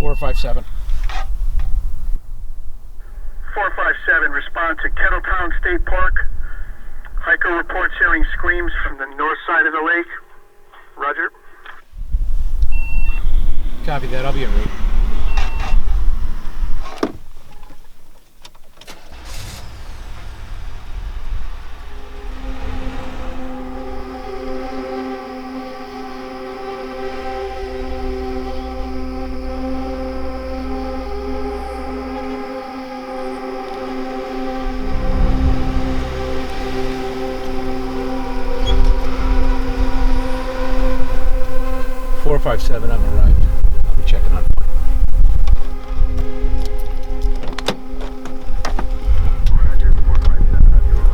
457. 457, respond to Kettletown State Park. Hiker reports hearing screams from the north side of the lake. Roger. Copy that, I'll be en route. I've arrived. I'll be checking on it. Roger, 457 on your arrival.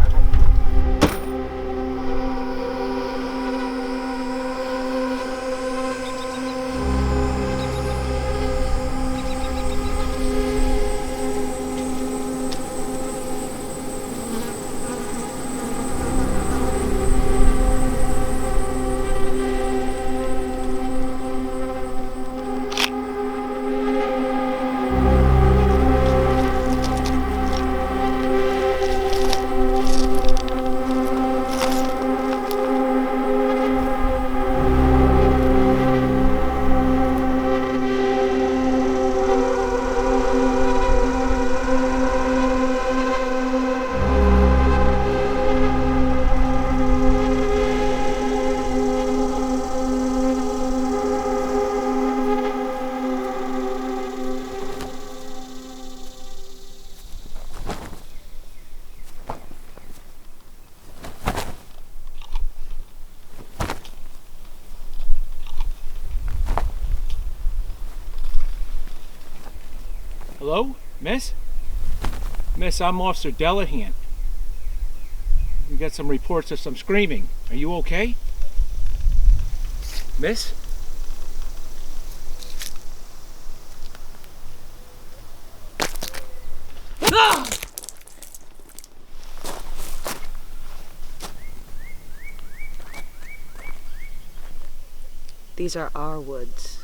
Hello, Miss? Miss, I'm Officer Delahan. We got some reports of some screaming. Are you okay? Miss? Ah! These are our woods.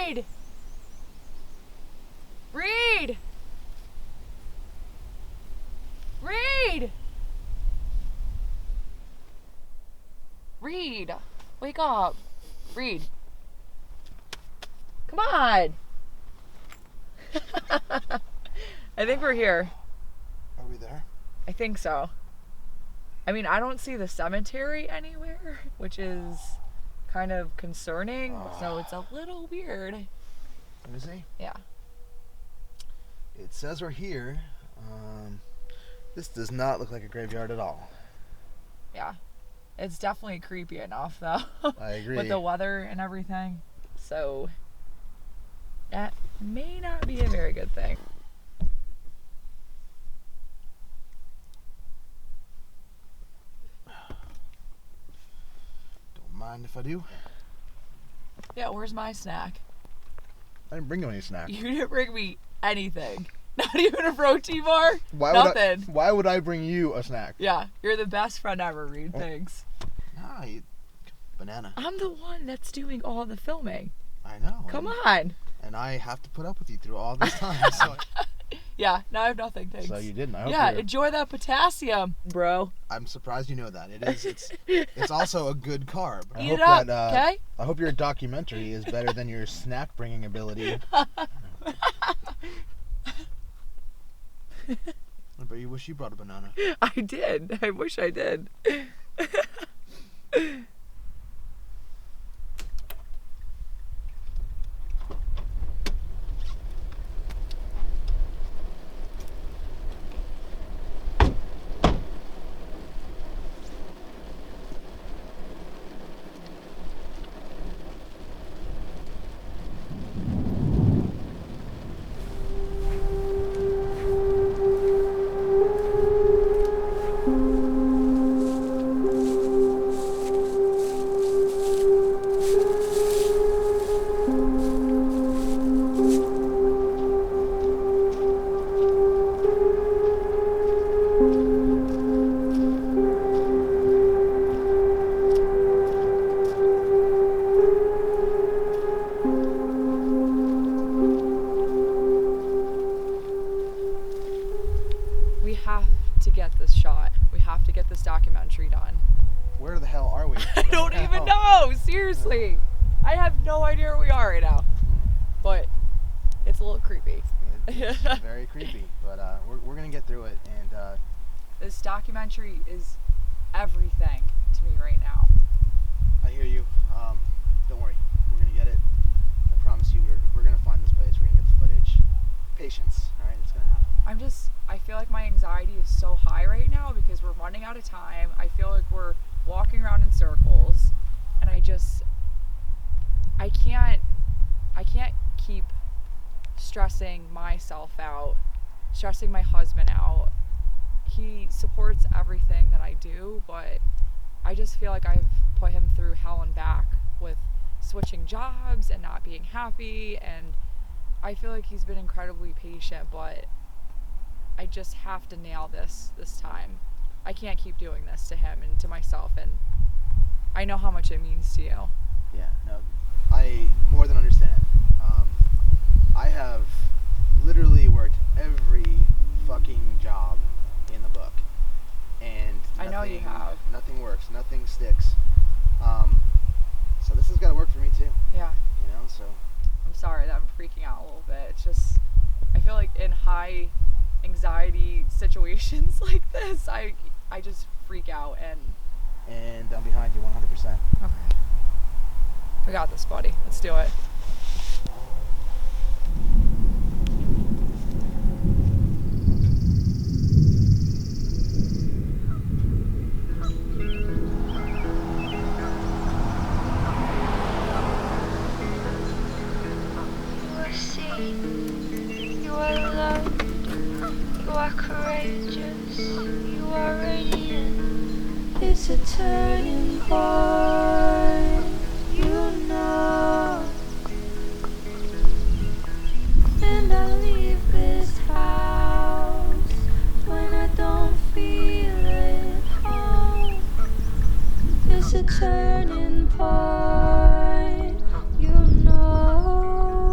Reed! Reed! Reed! Reed! Wake up! Reed! Come on! I think we're here. Are we there? I think so. I mean, I don't see the cemetery anywhere, which is kind of concerning, so it's a little weird. Let me see. Yeah. It says we're here. This does not look like a graveyard at all. Yeah. It's definitely creepy enough, though. I agree. With the weather and everything. So, that may not be a very good thing. Don't mind if I do. Yeah, where's my snack? I didn't bring you any snack. You didn't bring me anything. Not even a protein bar? Nothing. Why would I bring you a snack? Yeah, you're the best friend ever, Reed. Thanks. Nah, banana. I'm the one that's doing all the filming. I know. Come on. And I have to put up with you through all this time. So, yeah, now I have nothing, thanks. so you didn't. I hope yeah, enjoy that potassium, bro. I'm surprised you know that. It is. It's also a good carb. Eat it up, okay? I hope your documentary is better than your snack bringing ability. But you wish you brought a banana. I did. I wish I did. Documentary done. Where the hell are we? I don't even know. Seriously, I have no idea where we are right now. But it's a little creepy. It's very creepy, but we're gonna get through it. And this documentary is everything to me right now. I hear you. Don't worry, we're gonna get it. I promise you, we're gonna find this place. We're gonna get the footage. Patience, all right? It's gonna happen. I feel like my anxiety is so high right now because we're running out of time. I feel like we're walking around in circles, and I can't keep stressing myself out, stressing my husband out. He supports everything that I do, but I just feel like I've put him through hell and back with switching jobs and not being happy, and I feel like he's been incredibly patient, but I just have to nail this time. I can't keep doing this to him and to myself, and I know how much it means to you. Yeah, no, I more than understand. I have literally worked every fucking job in the book, and I know you have. Nothing works, nothing sticks. So this has got to work for me too. Yeah. You know, so. I'm sorry that I'm freaking out a little bit. It's just, I feel like in high anxiety situations like this, I just freak out and I'm behind you 100%. Okay. We got this, buddy. Let's do it. You are seen, you are loved, you are courageous, you are radiant. It's a turning point, you know. And I leave this house when I don't feel at home. It's a turning point, you know.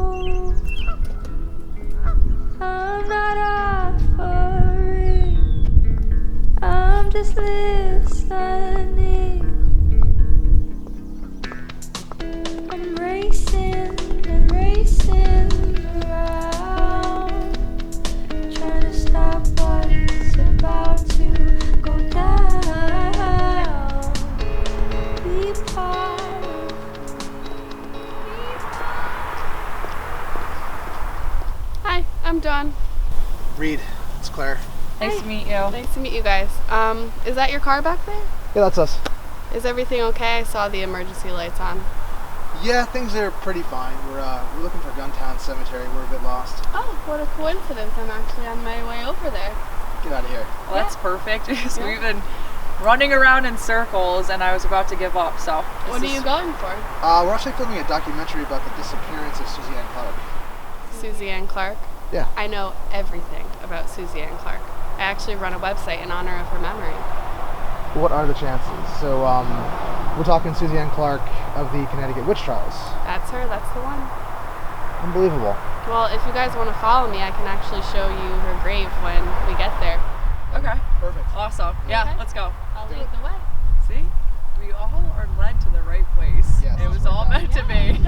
just listening. I'm racing and racing around, trying to stop what's about to go down. Be part of Hi, I'm Dawn. Reed, it's Claire. Nice to meet you. Nice to meet you guys. Is that your car back there? Yeah, that's us. Is everything okay? I saw the emergency lights on. Yeah, things are pretty fine. We're looking for Guntown Cemetery. We're a bit lost. Oh, what a coincidence. I'm actually on my way over there. Get out of here. Well, that's perfect because we've been running around in circles and I was about to give up. So What are you going for? We're actually filming a documentary about the disappearance of Susie Ann Clark. Susie Ann Clark. Yeah. I know everything about Susie Ann Clark. I actually run a website in honor of her memory. What are the chances? So, we're talking Susie Ann Clark of the Connecticut witch trials. That's her, that's the one. Unbelievable. Well, if you guys want to follow me, I can actually show you her grave when we get there. okay, Perfect. awesome. Yeah, Okay. let's go. I'll lead the way. See, we all are led to the right place. Yes, it was right all down. meant to be.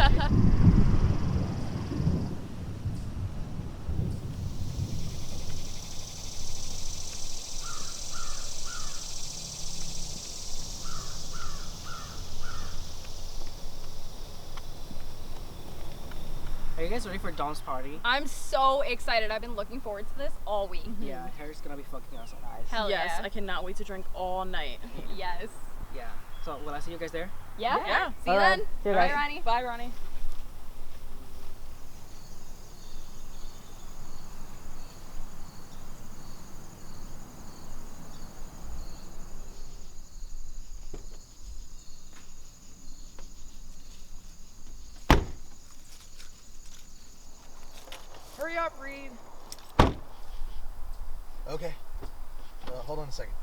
Are you guys ready for Dawn's party? I'm so excited. I've been looking forward to this all week. Yeah, Harry's gonna be fucking us on ice. Hell Yes, yeah. I cannot wait to drink all night. Yes. Yeah. So will I see you guys there? Yeah? Yeah. See you All right. then. See you Bye, guys. Ronnie. Bye, Ronnie. Hurry up, Reed. Okay. Hold on a second.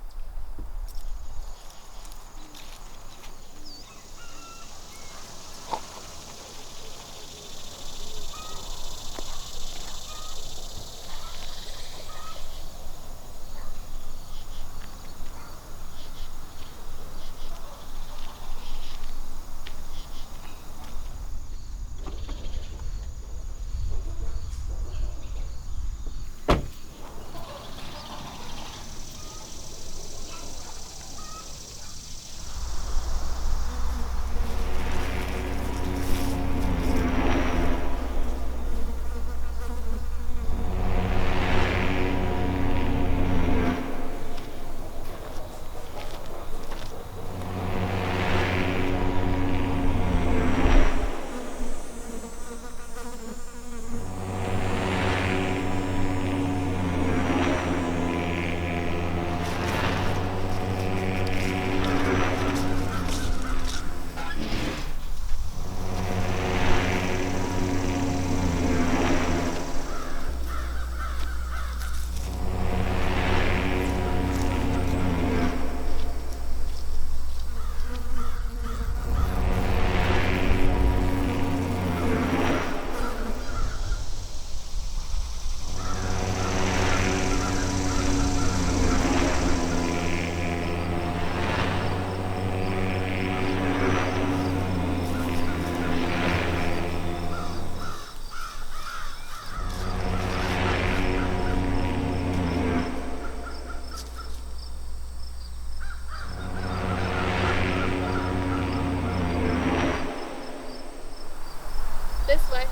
This way.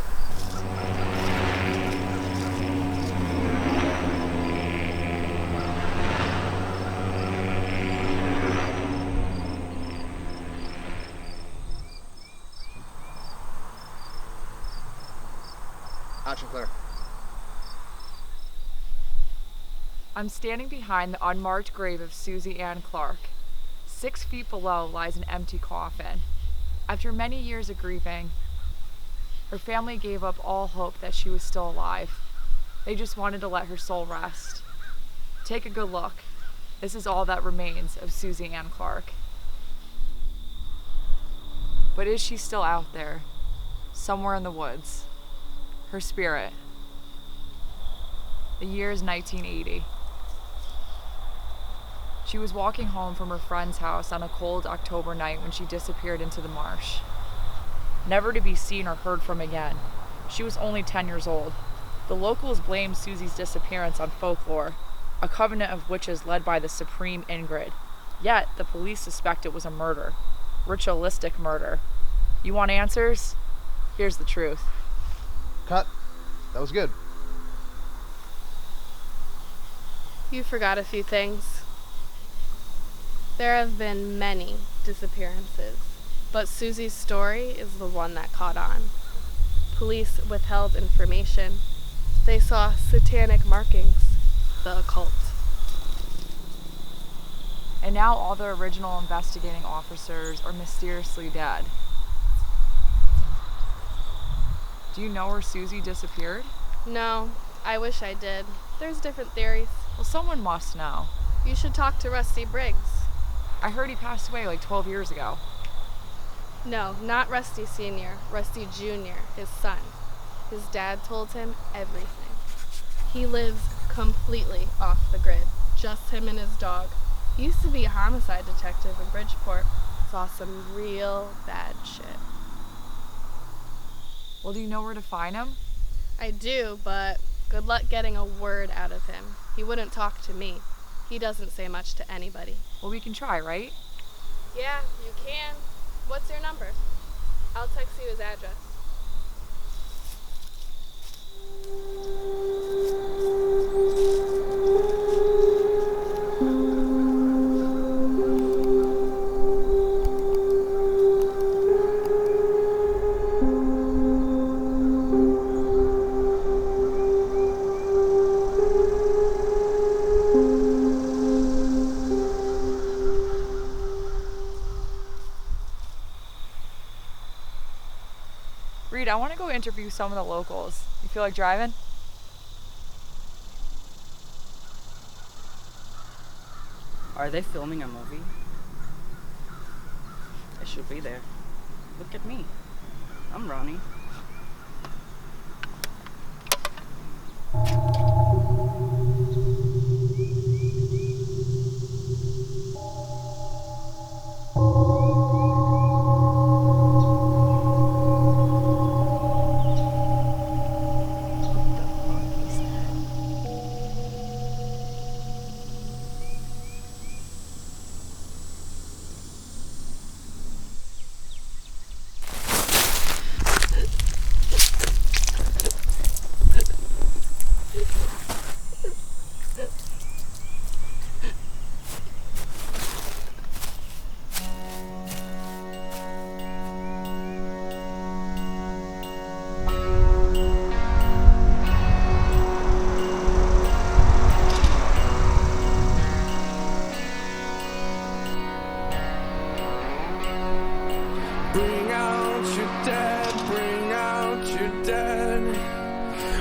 Action, Claire. I'm standing behind the unmarked grave of Susie Ann Clark. 6 feet below lies an empty coffin. After many years of grieving, her family gave up all hope that she was still alive. They just wanted to let her soul rest. Take a good look. This is all that remains of Susie Ann Clark. But is she still out there, somewhere in the woods? Her spirit. The year is 1980. She was walking home from her friend's house on a cold October night when she disappeared into the marsh. Never to be seen or heard from again. She was only 10 years old. The locals blamed Susie's disappearance on folklore, a covenant of witches led by the supreme Ingrid. Yet, the police suspect it was a murder. Ritualistic murder. You want answers? Here's the truth. Cut. That was good. You forgot a few things. There have been many disappearances, but Susie's story is the one that caught on. Police withheld information. They saw satanic markings, the occult. And now all the original investigating officers are mysteriously dead. Do you know where Susie disappeared? No, I wish I did. There's different theories. Well, someone must know. You should talk to Rusty Briggs. I heard he passed away like 12 years ago. No, not Rusty Sr., Rusty Jr., his son. His dad told him everything. He lives completely off the grid, just him and his dog. He used to be a homicide detective in Bridgeport. Saw some real bad shit. Well, do you know where to find him? I do, but good luck getting a word out of him. He wouldn't talk to me. He doesn't say much to anybody. Well, we can try, right? Yeah, you can. What's your number? I'll text you his address. Reed, I want to go interview some of the locals. You feel like driving? Are they filming a movie? I should be there. Look at me. I'm Ronnie. Bring out your dead, bring out your dead.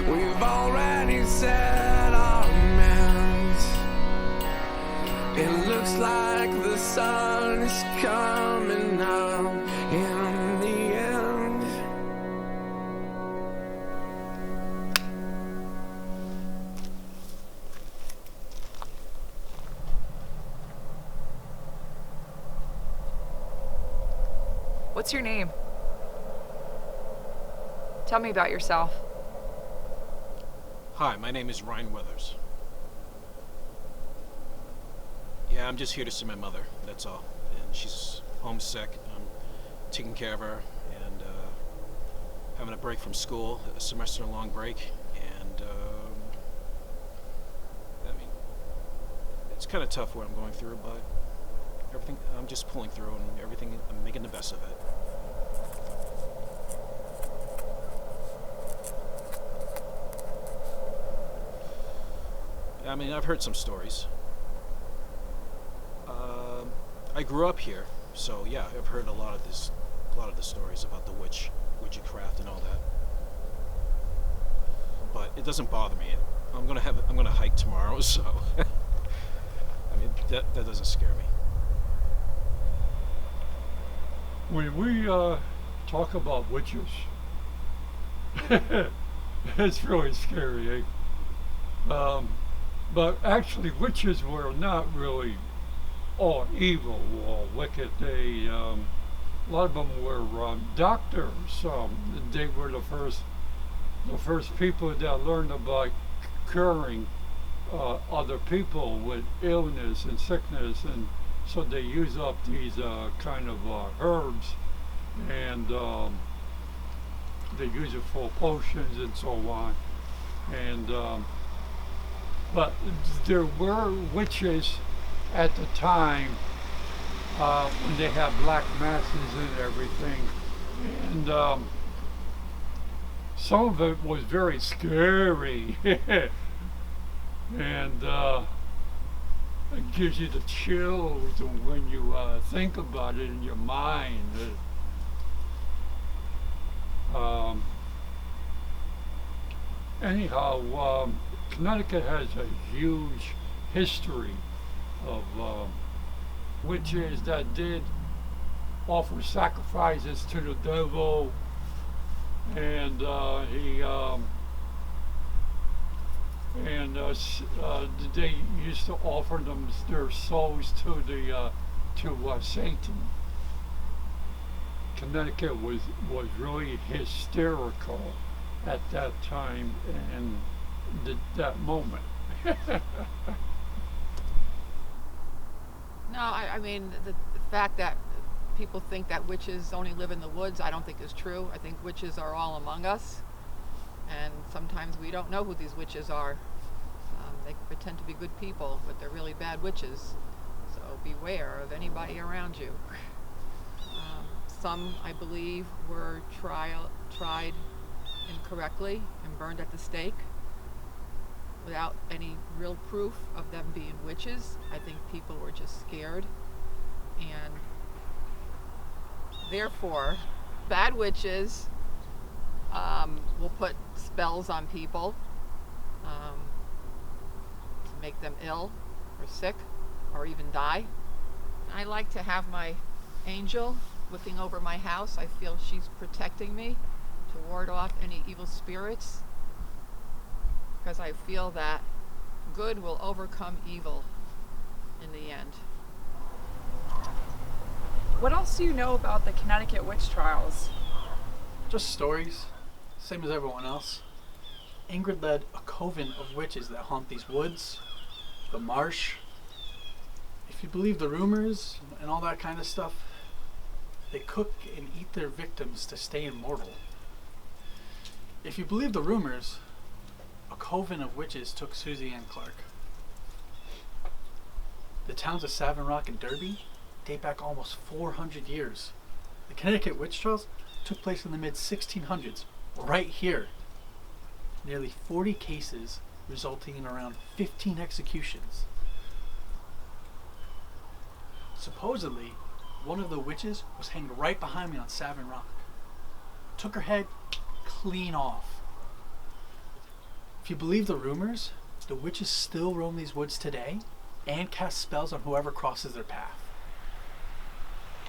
We've already said our amends. It looks like the sun is coming up in the end. What's your name? Tell me about yourself. Hi, my name is Ryan Weathers. Yeah, I'm just here to see my mother, that's all. And she's homesick. I'm taking care of her and having a break from school, a semester-long break. And I mean, it's kind of tough what I'm going through, but everything, I'm just pulling through and everything, I'm making the best of it. I mean, I've heard some stories. I grew up here, so yeah, I've heard a lot of the stories about the witchcraft and all that. But it doesn't bother me. I'm gonna hike tomorrow, so I mean that doesn't scare me. When we talk about witches, it's really scary, eh? But actually, witches were not really or evil or wicked. A lot of them were doctors. They were the first people that learned about curing other people with illness and sickness, and so they use up these kind of herbs, and they use it for potions and so on. And but there were witches at the time when they had black masses and everything, and some of it was very scary. And it gives you the chills when you think about it in your mind. Anyhow, Connecticut has a huge history of witches that did offer sacrifices to the devil, and they used to offer them their souls to Satan. Connecticut was really hysterical at that time and that moment. No, I mean, the fact that people think that witches only live in the woods, I don't think is true. I think witches are all among us, and sometimes we don't know who these witches are. They can pretend to be good people, but they're really bad witches. So beware of anybody around you. Some, I believe, were tried incorrectly and burned at the stake without any real proof of them being witches. I think people were just scared, and therefore bad witches will put spells on people to make them ill or sick or even die. I like to have my angel looking over my house. I feel she's protecting me to ward off any evil spirits, because I feel that good will overcome evil in the end. What else do you know about the Connecticut witch trials? Just stories, same as everyone else. Ingrid led a coven of witches that haunt these woods, the marsh. If you believe the rumors and all that kind of stuff, they cook and eat their victims to stay immortal. If you believe the rumors, a coven of witches took Susie Ann Clark. The towns of Savin Rock and Derby date back almost 400 years. The Connecticut witch trials took place in the mid-1600s, right here. Nearly 40 cases, resulting in around 15 executions. Supposedly, one of the witches was hanged right behind me on Savin Rock. Took her head clean off. If you believe the rumors, the witches still roam these woods today and cast spells on whoever crosses their path.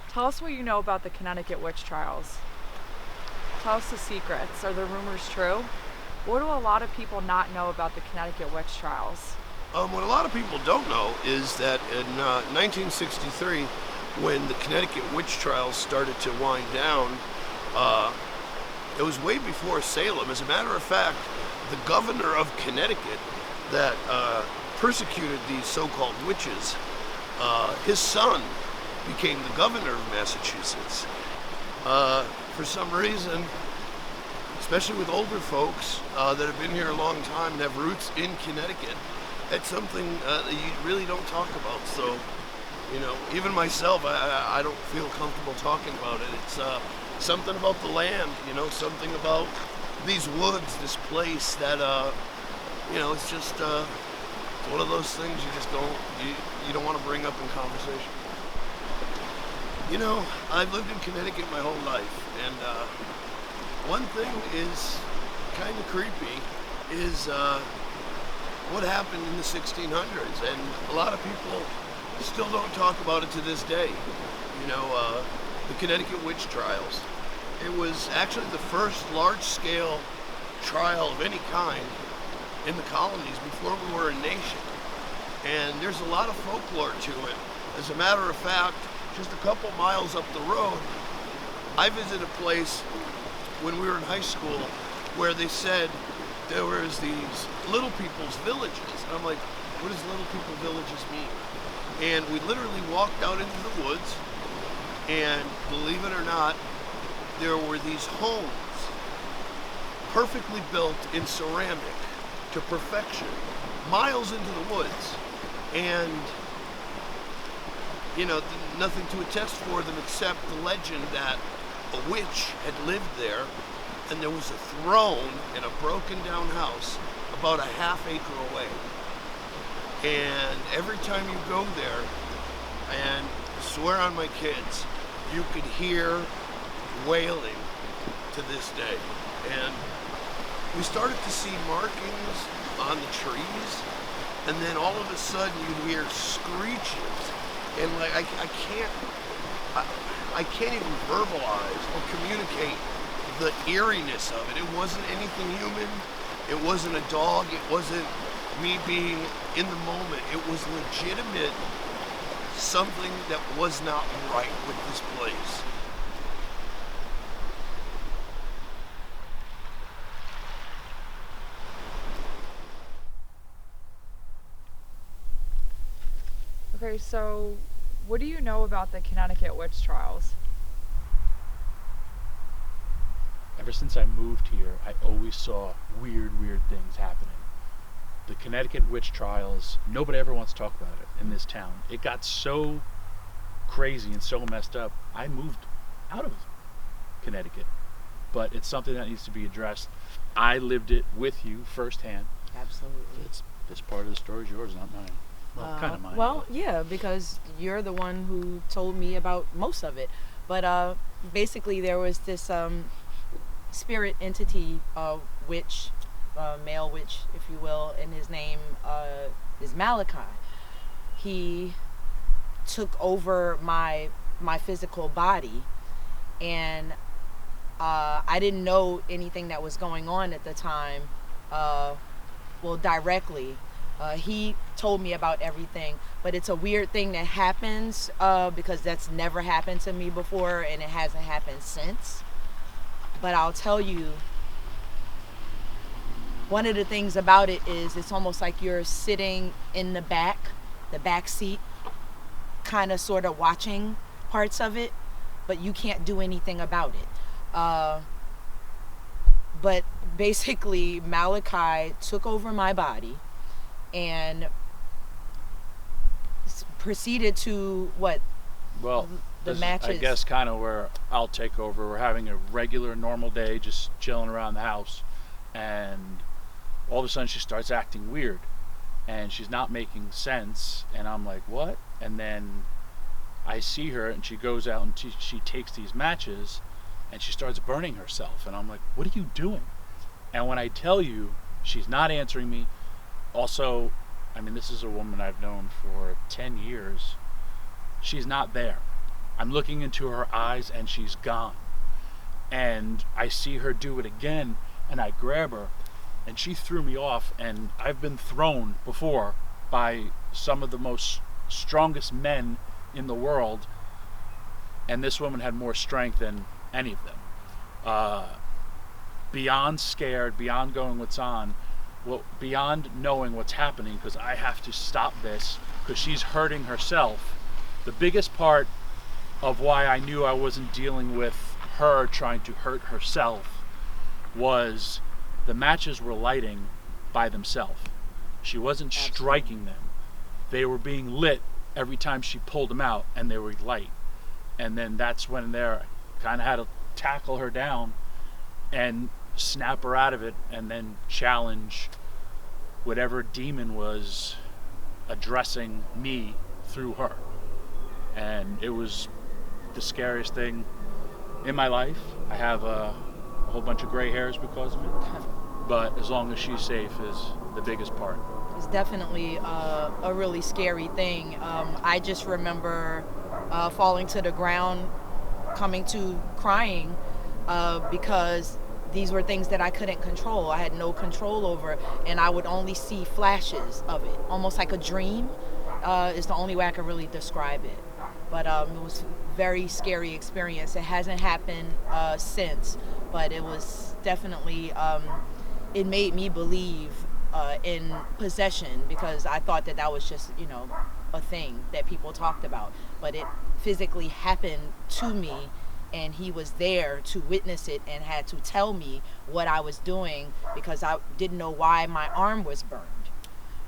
Tell us what you know about the Connecticut witch trials. Tell us the secrets. Are the rumors true? What do a lot of people not know about the Connecticut witch trials? What a lot of people don't know is that in 1963, when the Connecticut witch trials started to wind down, it was way before Salem. As a matter of fact, the governor of Connecticut that persecuted these so-called witches, his son became the governor of Massachusetts. For some reason, especially with older folks that have been here a long time and have roots in Connecticut, that's something that you really don't talk about. So, you know, even myself, I don't feel comfortable talking about it. It's something about the land, you know, something about these woods, this place that, you know, it's just one of those things you don't want to bring up in conversation. You know, I've lived in Connecticut my whole life, and one thing is kind of creepy is what happened in the 1600s, and a lot of people still don't talk about it to this day. You know, the Connecticut witch trials. It was actually the first large-scale trial of any kind in the colonies before we were a nation. And there's a lot of folklore to it As a matter of fact, just a couple miles up the road, I visited a place when we were in high school where they said there was these little people's villages. And I'm like, what does little people villages mean? And we literally walked out into the woods, and believe it or not, there were these homes perfectly built in ceramic to perfection, miles into the woods. And, you know, nothing to attest for them except the legend that a witch had lived there, and there was a throne in a broken down house about a half acre away. And every time you go there, and swear on my kids, you could hear wailing to this day. And we started to see markings on the trees, and then all of a sudden you hear screeches, and like I can't even verbalize or communicate the eeriness of it. It wasn't anything human. It wasn't a dog. It wasn't me being in the moment. It was legitimate something that was not right with this place. Okay, so what do you know about the Connecticut witch trials? Ever since I moved here, I always saw weird things happening. The Connecticut witch trials, nobody ever wants to talk about it in this town. It got so crazy and so messed up, I moved out of Connecticut. But it's something that needs to be addressed. I lived it with you firsthand. Absolutely. This part of the story is yours, not mine. Well, kind of mine. Well, yeah, because you're the one who told me about most of it. But basically there was this spirit entity, witch, male witch, if you will, and his name is Malachi. He took over my physical body, and I didn't know anything that was going on at the time, well, directly. He told me about everything, but it's a weird thing that happens because that's never happened to me before, and it hasn't happened since. But I'll tell you, one of the things about it is it's almost like you're sitting in the back seat, kind of sort of watching parts of it, but you can't do anything about it. But basically, Malachi took over my body and proceeded to what? Well, the matches. I guess kind of where I'll take over. We're having a regular, normal day, just chilling around the house, and all of a sudden she starts acting weird, and she's not making sense, and I'm like, what? And then I see her, and she goes out and she takes these matches, and she starts burning herself, and I'm like, what are you doing? And when I tell you, she's not answering me. Also, I mean, this is a woman I've known for 10 years. She's not there. I'm looking into her eyes and she's gone. And I see her do it again, and I grab her, and she threw me off, and I've been thrown before by some of the most strongest men in the world, and this woman had more strength than any of them. Beyond scared, beyond going what's on, well, beyond knowing what's happening, because I have to stop this because she's hurting herself. The biggest part of why I knew I wasn't dealing with her trying to hurt herself was the matches were lighting by themselves. She wasn't striking them. They were being lit every time she pulled them out, and they were light. And then that's when I kind of had to tackle her down and snap her out of it, and then challenge whatever demon was addressing me through her. And it was the scariest thing in my life. I have a whole bunch of gray hairs because of it, but as long as she's safe is the biggest part. It's definitely a really scary thing. I just remember falling to the ground, coming to crying because these were things that I couldn't control. I had no control over, and I would only see flashes of it, almost like a dream. is the only way I can really describe it. But it was a very scary experience. It hasn't happened since, but it was definitely, it made me believe in possession, because I thought that was just, a thing that people talked about. But it physically happened to me, and he was there to witness it and had to tell me what I was doing, because I didn't know why my arm was burned.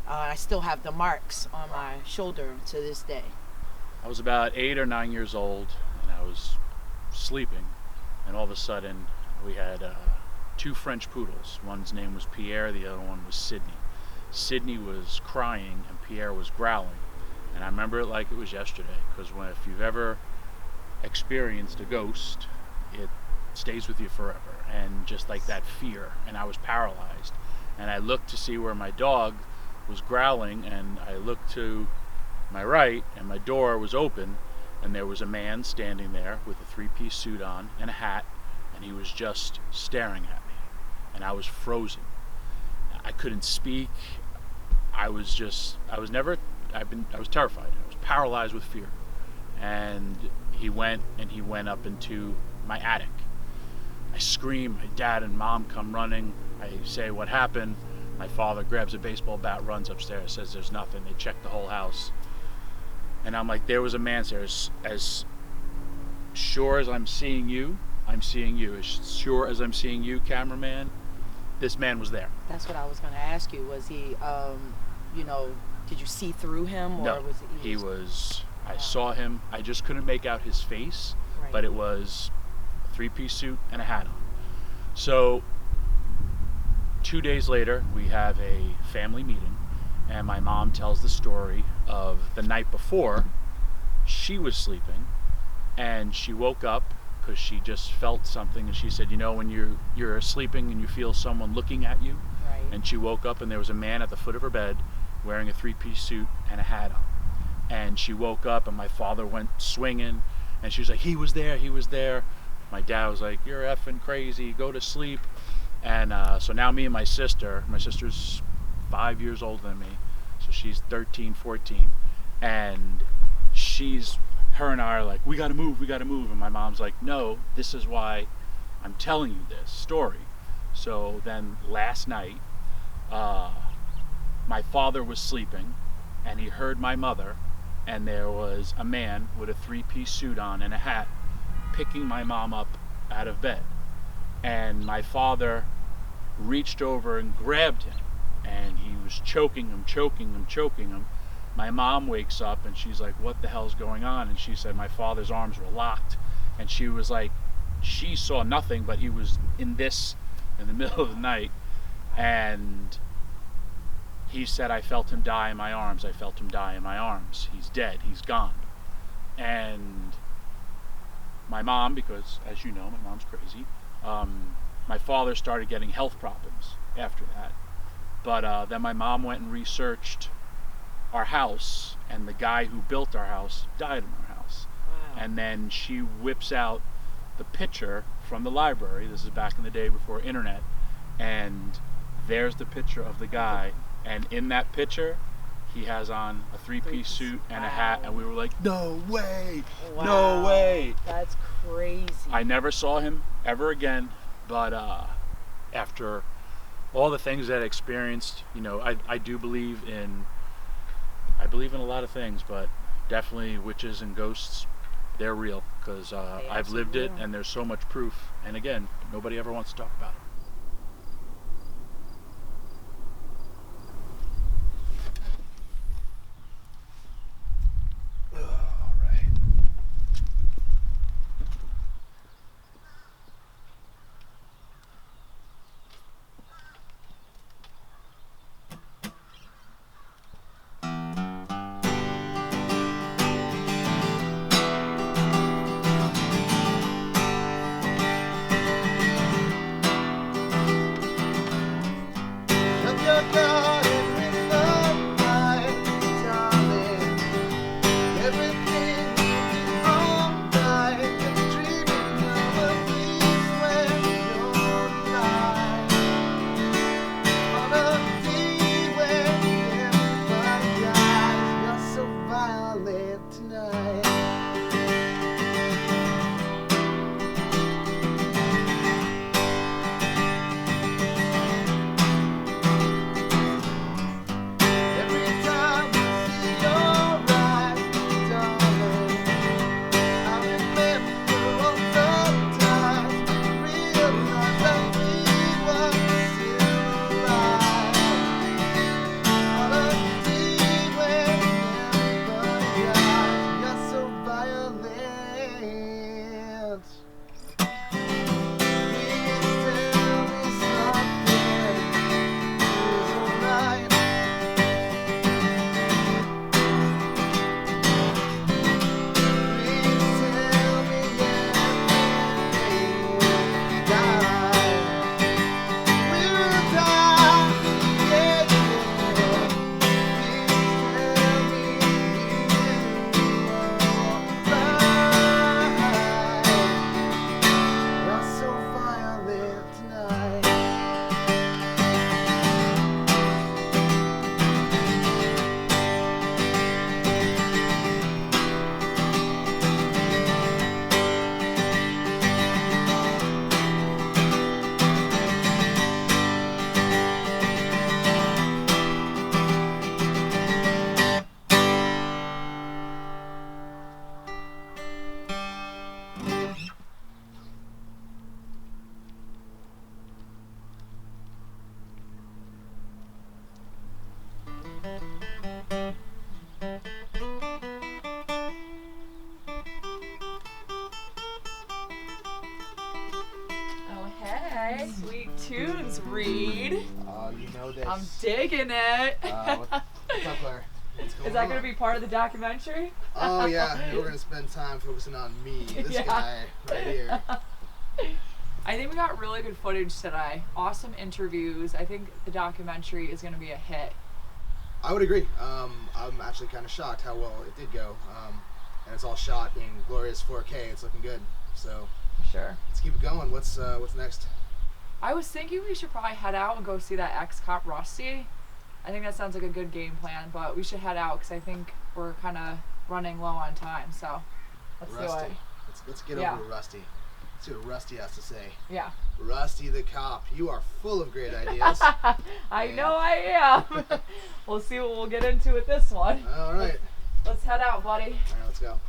I still have the marks on my shoulder to this day. I was about 8 or 9 years old, and I was sleeping, and all of a sudden we had 2 French poodles. One's name was Pierre, the other one was Sydney. Sydney was crying and Pierre was growling, and I remember it like it was yesterday, because if you've ever experienced a ghost, it stays with you forever, and just like that fear, and I was paralyzed, and I looked to see where my dog was growling, and I looked to my right, and my door was open, and there was a man standing there with a 3-piece suit on and a hat, and he was just staring at me, and I was frozen. I couldn't speak. I was terrified. I was paralyzed with fear. And he went up into my attic. I scream, my dad and mom come running. I say, what happened? My father grabs a baseball bat, runs upstairs, says there's nothing. They check the whole house. And I'm like, there was a man there. As sure as I'm seeing you, I'm seeing you. As sure as I'm seeing you, cameraman, this man was there. That's what I was going to ask you. Was he, did you see through him? Or No, he was, I saw him. I just couldn't make out his face, Right. but it was a 3-piece suit and a hat on. So 2 days later, we have a family meeting, and my mom tells the story of the night before. She was sleeping, and she woke up because she just felt something, and she said, when you're sleeping and you feel someone looking at you, Right. and she woke up and there was a man at the foot of her bed wearing a 3-piece suit and a hat on. And she woke up, and my father went swinging, and she was like, he was there. My dad was like, you're effing crazy, go to sleep. And so now me and my sister's 5 years older than me, so she's 13, 14, and her and I are like, we gotta move, and my mom's like, no, this is why I'm telling you this story. So then last night, my father was sleeping, and he heard my mother, and there was a man with a 3-piece suit on and a hat picking my mom up out of bed. And my father reached over and grabbed him, and he was choking him. My mom wakes up and she's like, what the hell's going on? And she said my father's arms were locked, and she was like, she saw nothing, but he was in the middle of the night, and he said, I felt him die in my arms. He's dead, he's gone. And my mom, because as you know, my mom's crazy, my father started getting health problems after that. But then my mom went and researched our house, and the guy who built our house died in our house. Wow. And then she whips out the picture from the library. This is back in the day before internet, and there's the picture of the guy, and in that picture he has on a 3-piece suit and a hat, and we were like, no way. That's crazy. I never saw him ever again, but after all the things that I experienced, I do believe in a lot of things, but definitely witches and ghosts, they're real, because I've lived it, and there's so much proof, and again, nobody ever wants to talk about it. Okay, sweet tunes, Reed. You know this. I'm digging it. What's up, Claire? What's going Is that on? going to be part of the documentary? Oh yeah, we're gonna spend time focusing on me, this guy right here. I think we got really good footage today. Awesome interviews. I think the documentary is going to be a hit. I would agree. I'm actually kind of shocked how well it did go, and it's all shot in glorious 4K. It's looking good. So Sure. let's keep it going. What's next? I was thinking we should probably head out and go see that ex-cop Rusty. I think that sounds like a good game plan, but we should head out because I think we're kind of running low on time. So let's do Rusty. it. Let's get over to Rusty. Let's see what Rusty has to say. Yeah. Rusty the cop, you are full of great ideas. I know I am. We'll see what we'll get into with this one. All right. Let's head out, buddy. All right, let's go.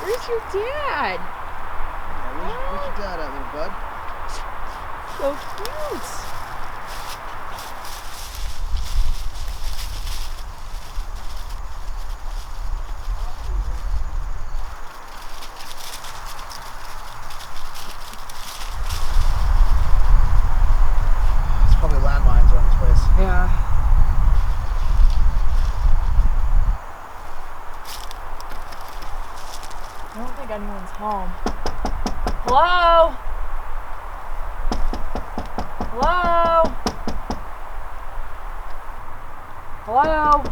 Where's your dad? Where's your dad at, little bud? So cute. There's probably landmines around this place. Yeah. I don't think anyone's home. Hello? Hello? Hello?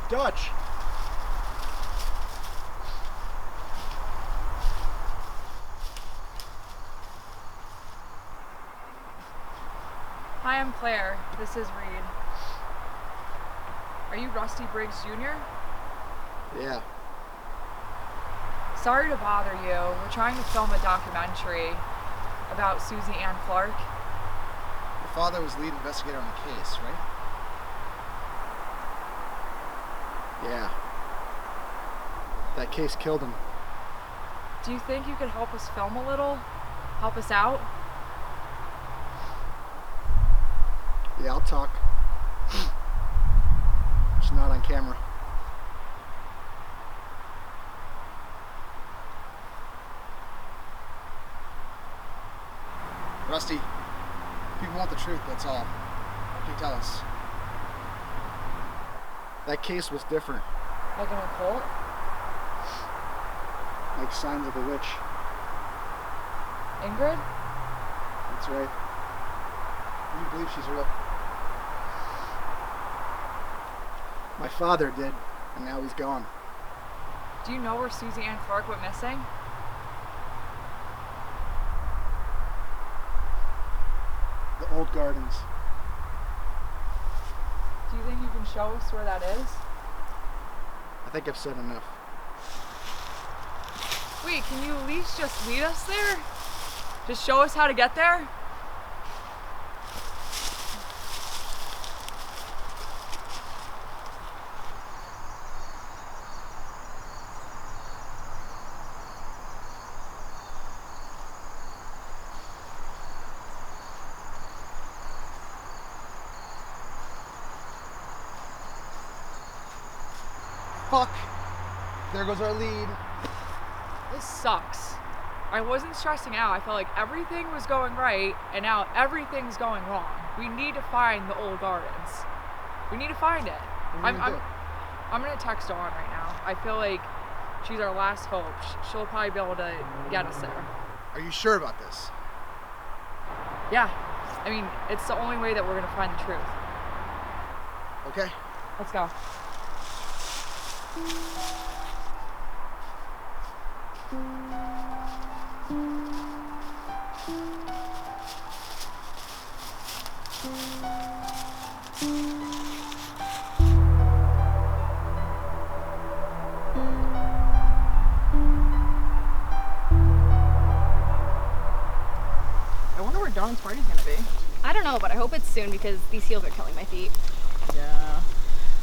Dutch. Hi, I'm Claire. This is Reed. Are you Rusty Briggs Jr.? Yeah. Sorry to bother you. We're trying to film a documentary about Susie Ann Clark. Your father was lead investigator on the case, right? Yeah. That case killed him. Do you think you could help us film a little? Help us out? Yeah, I'll talk. Just not on camera. Rusty, people want the truth, that's all. What can you tell us? That case was different. Like an occult? Like signs of a witch. Ingrid? That's right. You believe she's real? My father did, and now he's gone. Do you know where Susie Ann Clark went missing? The old gardens. Do you think you can show us where that is? I think I've said enough. Wait, can you at least just lead us there? Just show us how to get there? fuck. There goes our lead. This sucks. I wasn't stressing out. I felt like everything was going right, and now everything's going wrong. We need to find the old gardens. We need to find it. I'm gonna text Dawn right now. I feel like she's our last hope. She'll probably be able to get us there. Are you sure about this? Yeah. I mean, it's the only way that we're gonna find the truth. Okay. Let's go. I wonder where Dawn's party's gonna be. I don't know, but I hope it's soon because these heels are killing my feet. Yeah.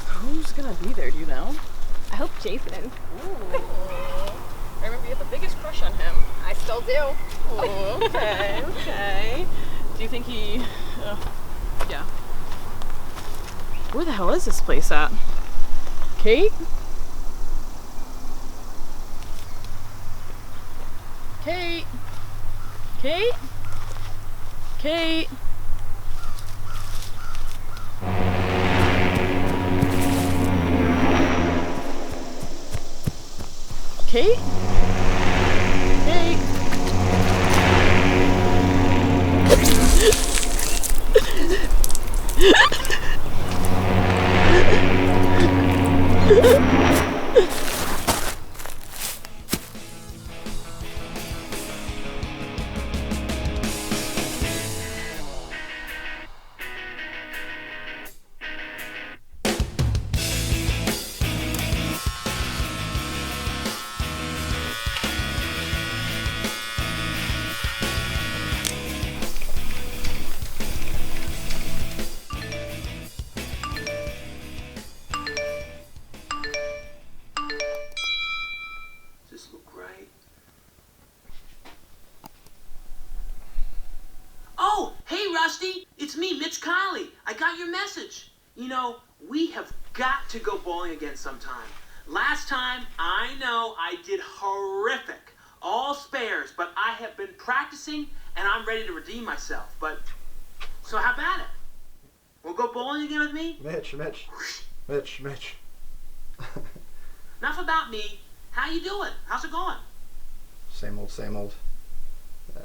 Who's gonna be there, do you know? I hope Jason. Ooh. I remember you had the biggest crush on him. I still do. Oh, okay, okay. Do you think he... yeah. Where the hell is this place at? Kate? Kate? Kate? Kate? Kate? Kate? You know, we have got to go bowling again sometime. Last time, I know I did horrific. All spares, but I have been practicing and I'm ready to redeem myself. But, so how about it? We'll go bowling again with me? Mitch. Enough about me. How you doing? How's it going? Same old.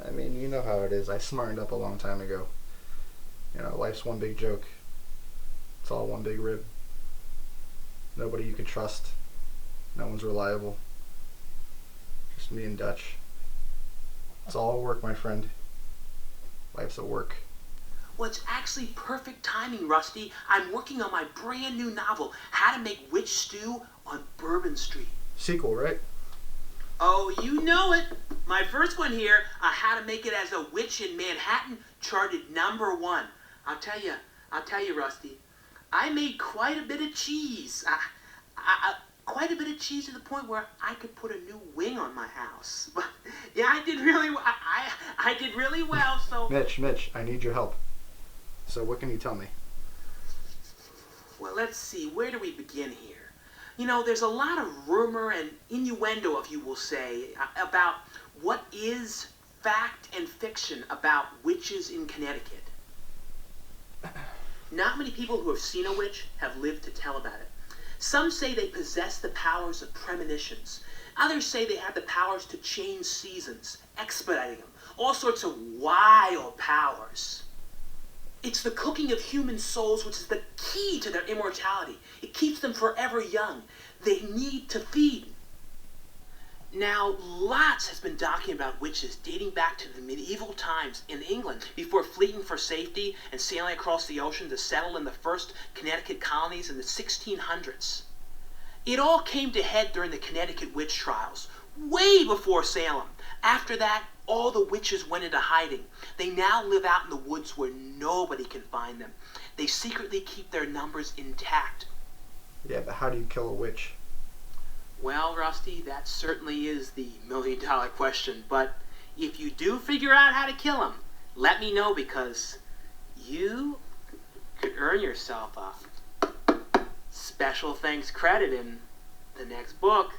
I mean, you know how it is. I smartened up a long time ago. You know, life's one big joke. It's all one big rib. Nobody you can trust. No one's reliable. Just me and Dutch. It's all work, my friend. Life's a work. Well, it's actually perfect timing, Rusty. I'm working on my brand new novel, How to Make Witch Stew on Bourbon Street. Sequel, right? Oh, you know it. My first one here, How to Make It as a Witch in Manhattan, charted #1. I'll tell you, Rusty, I made quite a bit of cheese. Quite a bit of cheese to the point where I could put a new wing on my house. But yeah, I did really well. I did really well. So Mitch, I need your help. So what can you tell me? Well, let's see. Where do we begin here? You know, there's a lot of rumor and innuendo, if you will say, about what is fact and fiction about witches in Connecticut. Not many people who have seen a witch have lived to tell about it. Some say they possess the powers of premonitions. Others say they have the powers to change seasons, expediting them. All sorts of wild powers. It's the cooking of human souls which is the key to their immortality. It keeps them forever young. They need to feed. Now, lots has been documented about witches dating back to the medieval times in England before fleeing for safety and sailing across the ocean to settle in the first Connecticut colonies in the 1600s. It all came to head during the Connecticut witch trials, way before Salem. After that, all the witches went into hiding. They now live out in the woods where nobody can find them. They secretly keep their numbers intact. Yeah, but how do you kill a witch? Well, Rusty, that certainly is the million-dollar question. But if you do figure out how to kill them, let me know, because you could earn yourself a special thanks credit in the next book.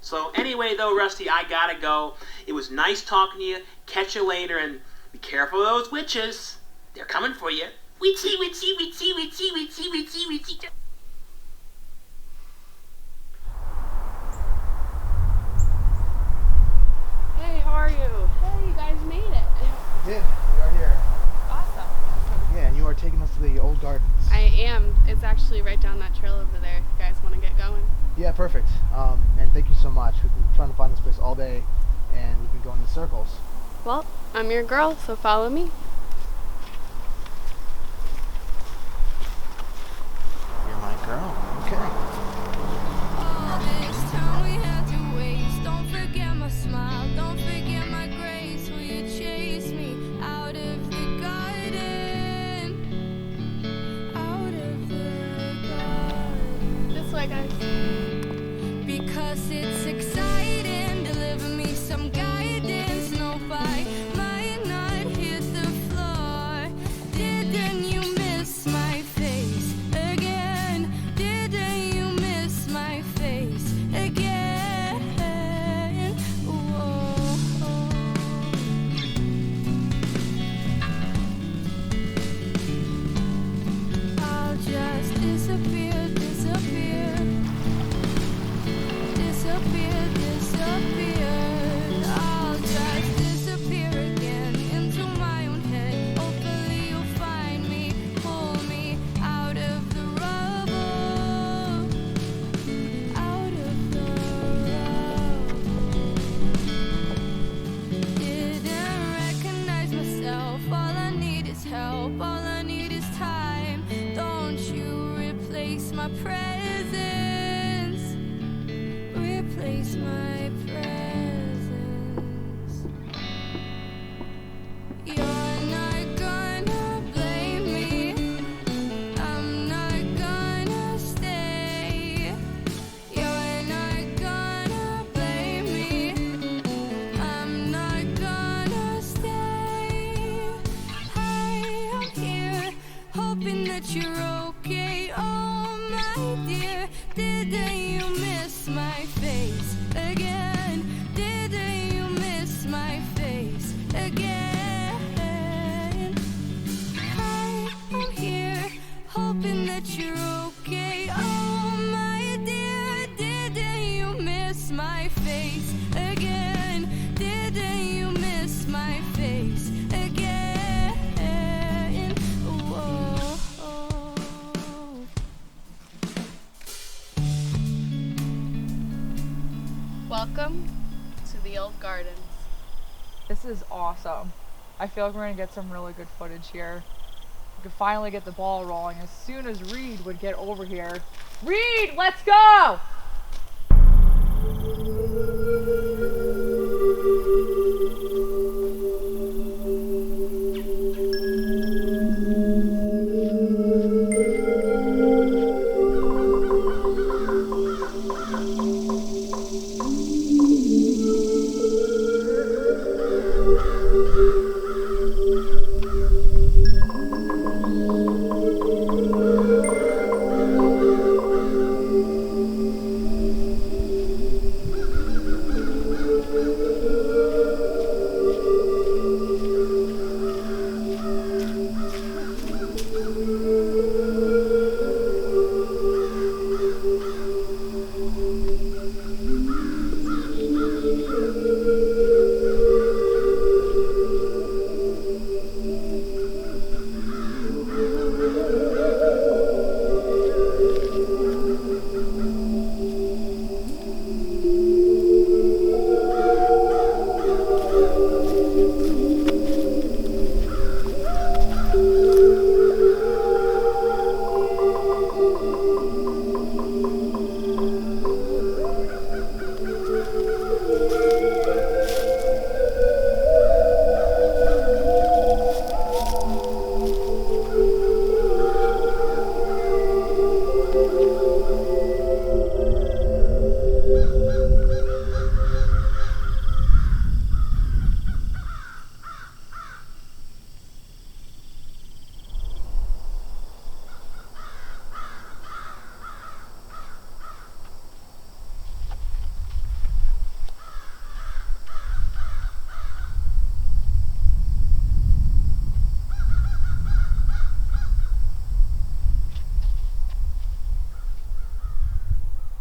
So anyway, though, Rusty, I gotta go. It was nice talking to you. Catch you later, and be careful of those witches. They're coming for you. Witchy, witchy, witchy, witchy, witchy, witchy, witchy. Hey, how are you? Hey, you guys made it. Yeah, we are here. Awesome. Yeah, and you are taking us to the old gardens. I am. It's actually right down that trail over there. You guys want to get going? Yeah, perfect. And thank you so much. We've been trying to find this place all day, and we've been going in circles. Well, I'm your girl, so follow me. You're my girl. Okay. All this time we had to waste. Don't forget my smile, don't forget my grace. Will you chase me out of the garden? Out of the garden. This way, guys. Because it's exciting. Deliver me some guidance. No fight might not hit the floor. Didn't you miss my face again? Didn't you miss my face again? Whoa. I'll just disappear, disappear. Disappear, disappear. I'll just disappear again into my own head. Hopefully you'll find me, pull me out of the rubble. Out of the rubble. Didn't recognize myself. All I need is help. All I need is time. Don't you replace my presence. Replace my presence. You're not gonna blame me. I'm not gonna stay. You're not gonna blame me. I'm not gonna stay. I am here, hoping that you're okay. Oh my dear, didn't you miss my face again? Didn't you miss my face again? I am here, hoping that you're okay. Oh my dear, didn't you miss my face again? Didn't you miss my face again? Whoa. Welcome to the old gardens. This is awesome. I feel like we're gonna get some really good footage here. We could finally get the ball rolling as soon as Reed would get over here. Reed, let's go!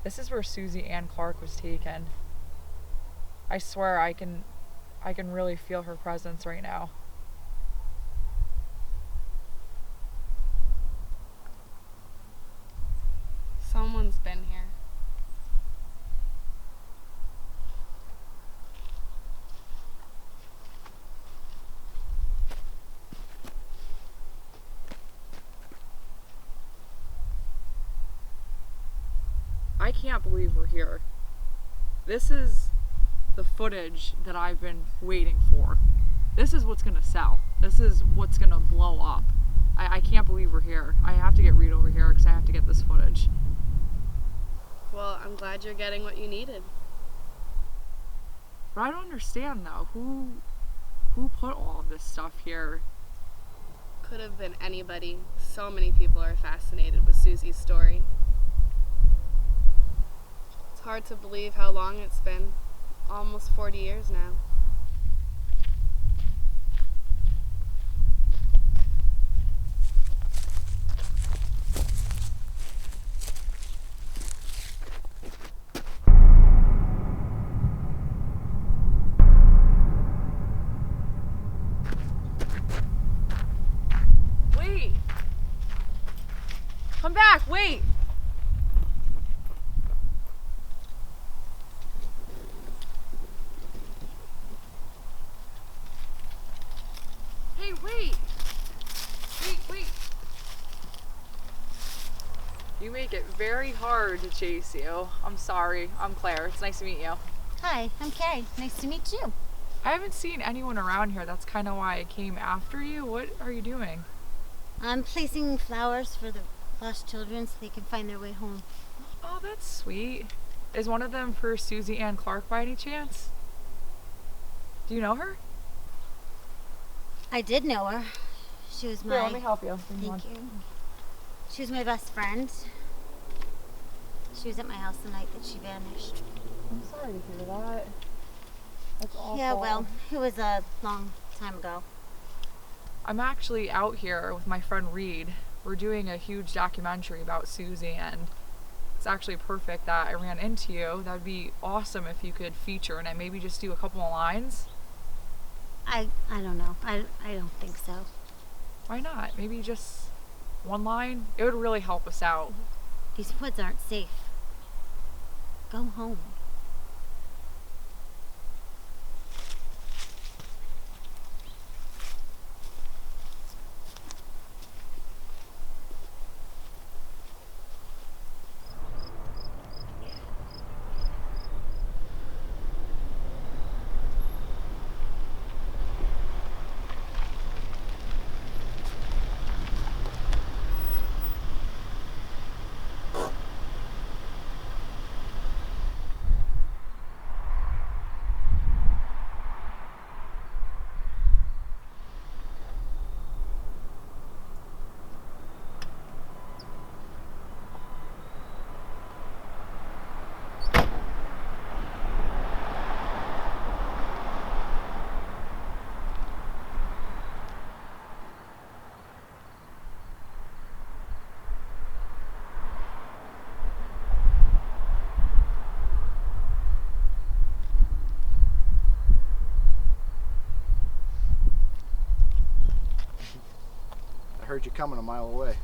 This is where Susie Ann Clark was taken. I swear I can really feel her presence right now. Someone's been here. I can't believe we're here. This is the footage that I've been waiting for. This is what's gonna sell. This is what's gonna blow up. I can't believe we're here. I have to get Reed over here because I have to get this footage. Well, I'm glad you're getting what you needed. But I don't understand though. Who put all of this stuff here? Could have been anybody. So many people are fascinated with Susie's story. It's hard to believe how long it's been. Almost 40 years now. Wait! Come back, wait! Hey, wait! Wait! You make it very hard to chase you. I'm sorry. I'm Claire. It's nice to meet you. Hi, I'm Carrie. Nice to meet you. I haven't seen anyone around here. That's kind of why I came after you. What are you doing? I'm placing flowers for the lost children so they can find their way home. Oh, that's sweet. Is one of them for Susie Ann Clark by any chance? Do you know her? I did know her. She was my... Here, let me help you. Thank you. She was my best friend. She was at my house the night that she vanished. I'm sorry to hear that. That's awful. Yeah, well, it was a long time ago. I'm actually out here with my friend Reed. We're doing a huge documentary about Susie, and it's actually perfect that I ran into you. That'd be awesome if you could feature in it. Maybe just do a couple of lines. I don't know. I don't think so. Why not? Maybe just one line? It would really help us out. These woods aren't safe. Go home. I heard you coming a mile away.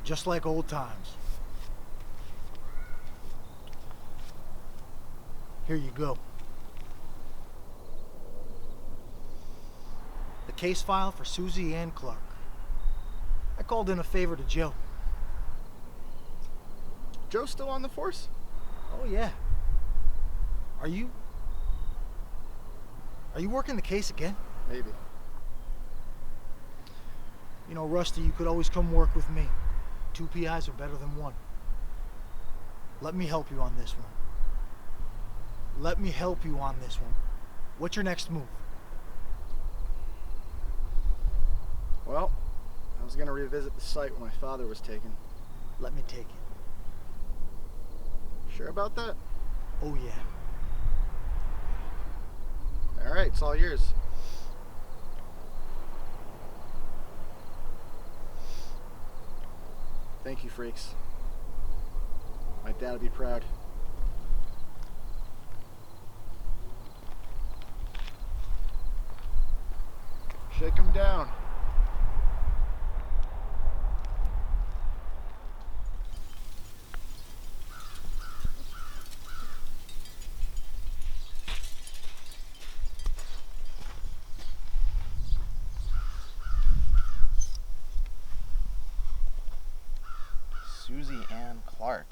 Just like old times. Here you go. The case file for Susie Ann Clark. I called in a favor to Joe. Joe's still on the force? Oh yeah. Are you working the case again? Maybe. You know, Rusty, you could always come work with me. 2 PIs are better than 1. Let me help you on this one. Let me help you on this one. What's your next move? Well, I was gonna revisit the site where my father was taken. Let me take it. Sure about that? Oh yeah. Alright, it's all yours. Thank you, freaks. My dad would be proud. Shake him down. Susie Ann Clark.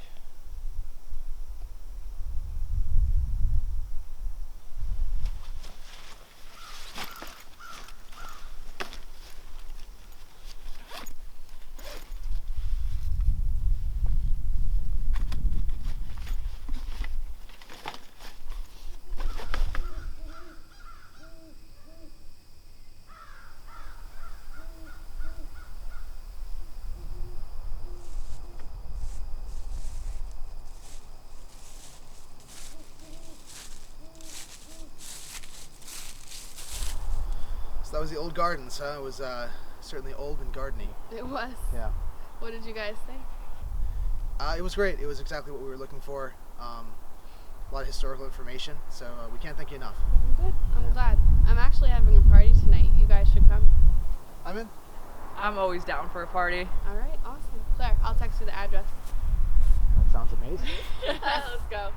So that was the old gardens, huh? It was certainly old and gardeny. It was. Yeah. What did you guys think? It was great. It was exactly what we were looking for. A lot of historical information, so we can't thank you enough. Good. I'm glad. I'm actually having a party tonight. You guys should come. I'm in. I'm always down for a party. All right, awesome. Claire, I'll text you the address. That sounds amazing. Let's go.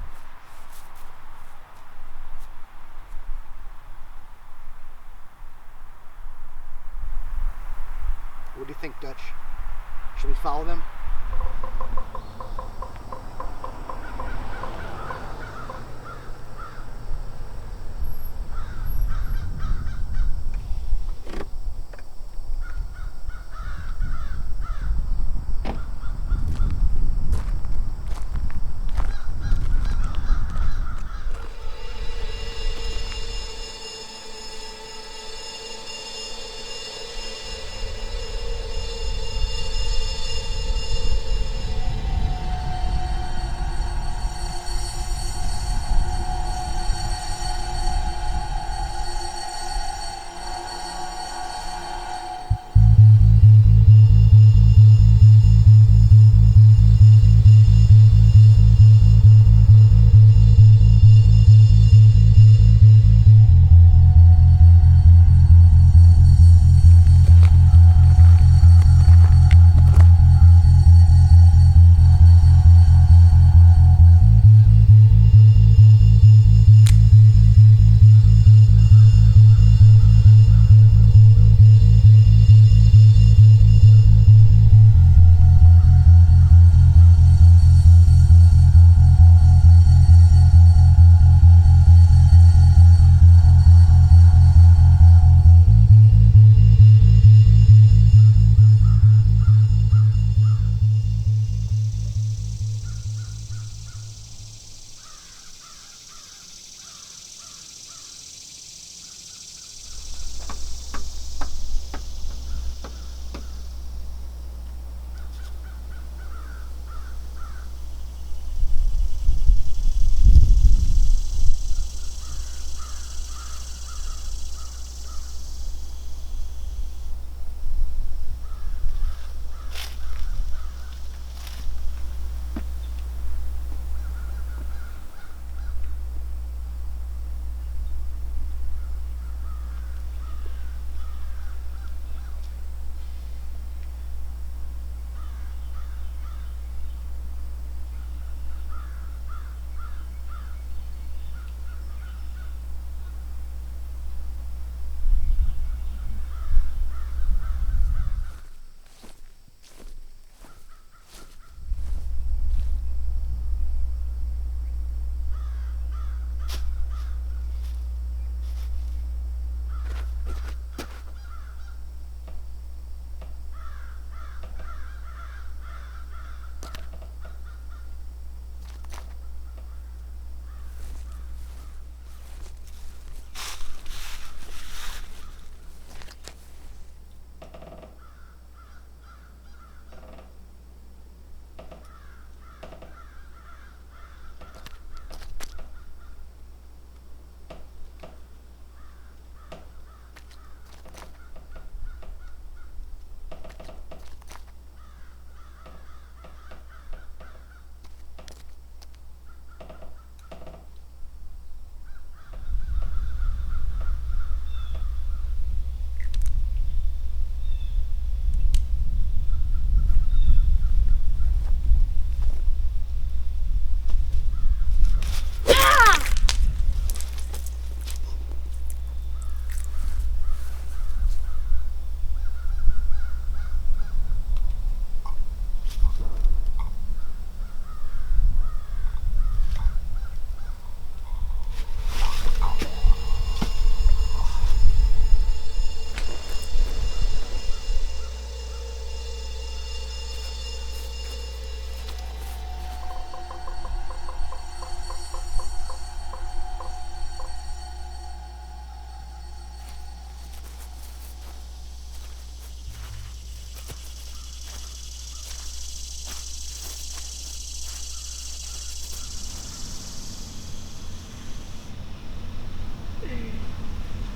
What do you think, Dutch? Should we follow them?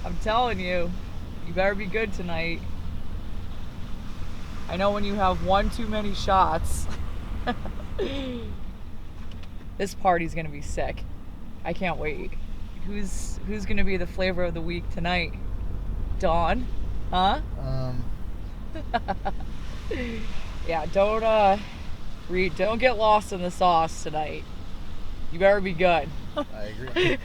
I'm telling you, you better be good tonight. I know when you have one too many shots. This party's gonna be sick. I can't wait. Who's gonna be the flavor of the week tonight? Dawn? Huh? Yeah, don't get lost in the sauce tonight. You better be good. I agree.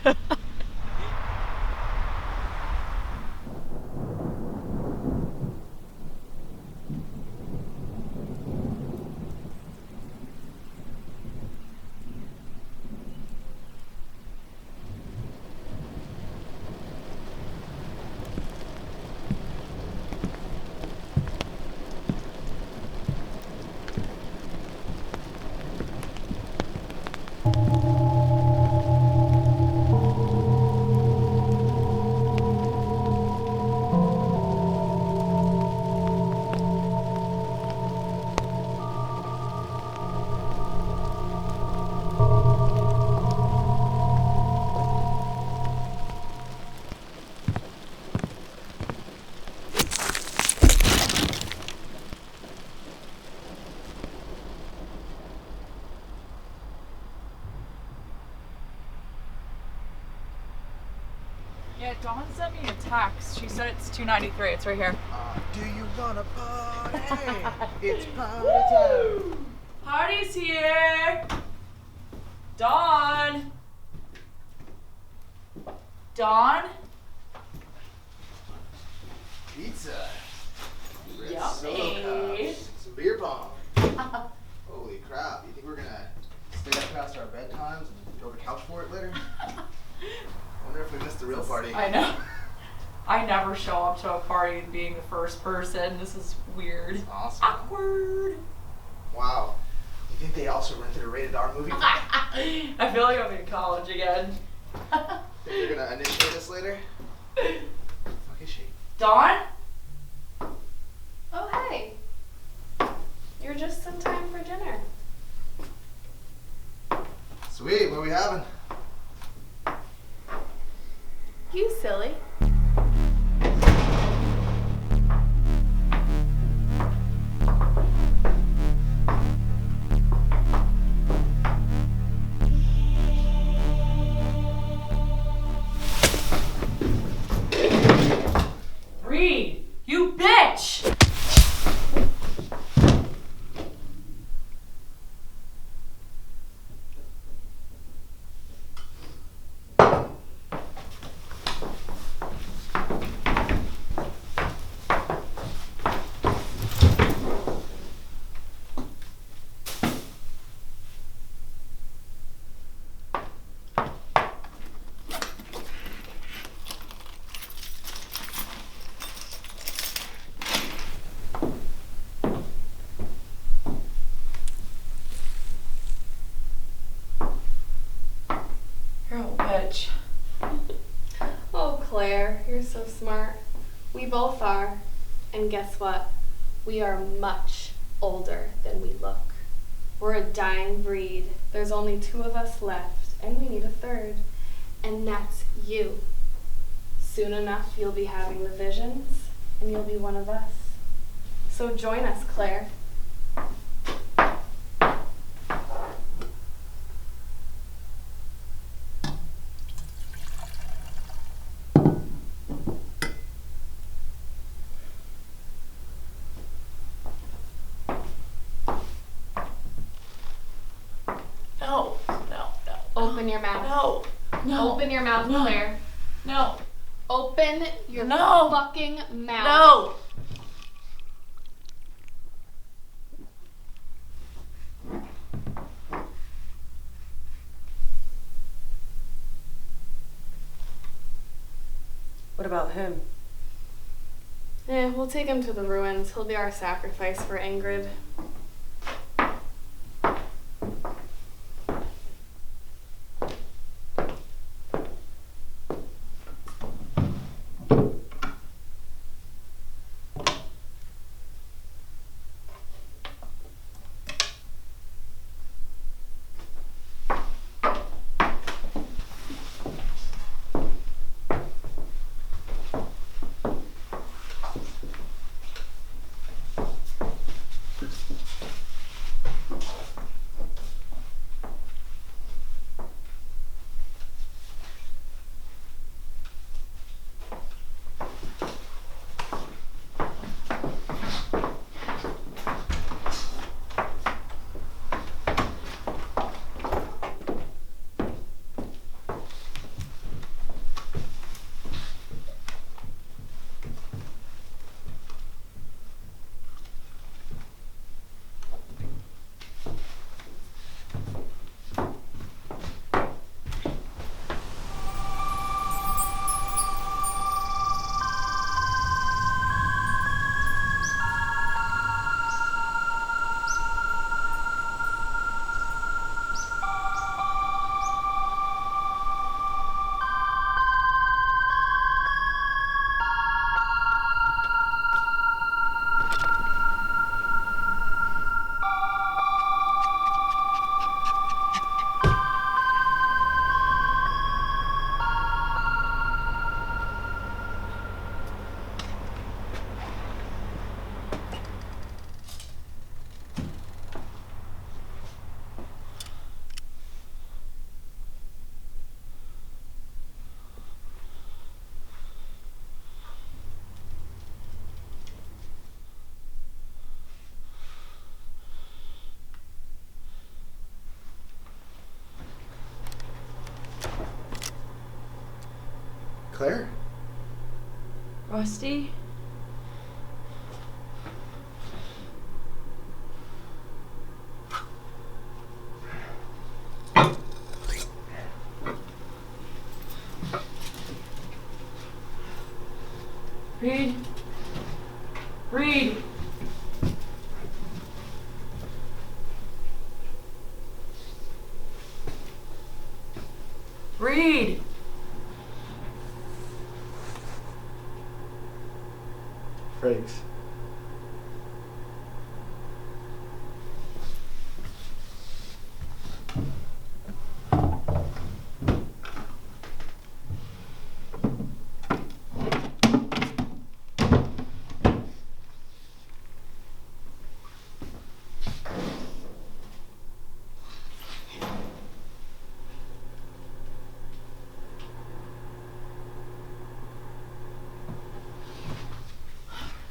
Yeah, Dawn sent me a text. She said it's 293. It's right here. Do you wanna party? It's party time. Party's here. Dawn. Dawn. Pizza. Red Yummy. Solo cups, some beer pong. Holy crap! You think we're gonna stay up past our bedtimes and go to couch for it later? Wonder if we missed the real party. I know. I never show up to a party being the first person. This is weird. Awesome. Awkward. Wow. You think they also rented a rated R movie? I feel like I'm in college again. Think they're gonna initiate us later? Fuck is she? Dawn? Oh, hey. You're just in time for dinner. Sweet, what are we having? You silly. Reed, you bitch! You're a bitch. Oh, Claire, you're so smart. We both are. And guess what? We are much older than we look. We're a dying breed. There's only 2 of us left, and we need a 3rd. And that's you. Soon enough, you'll be having the visions, and you'll be one of us. So join us, Claire. No, no, no. Open your mouth. No. No. Open your mouth, No. Claire. No. Open your No. fucking mouth. No. What about him? We'll take him to the ruins. He'll be our sacrifice for Ingrid. Claire? Rusty? Reed? Reed! Reed! Frakes.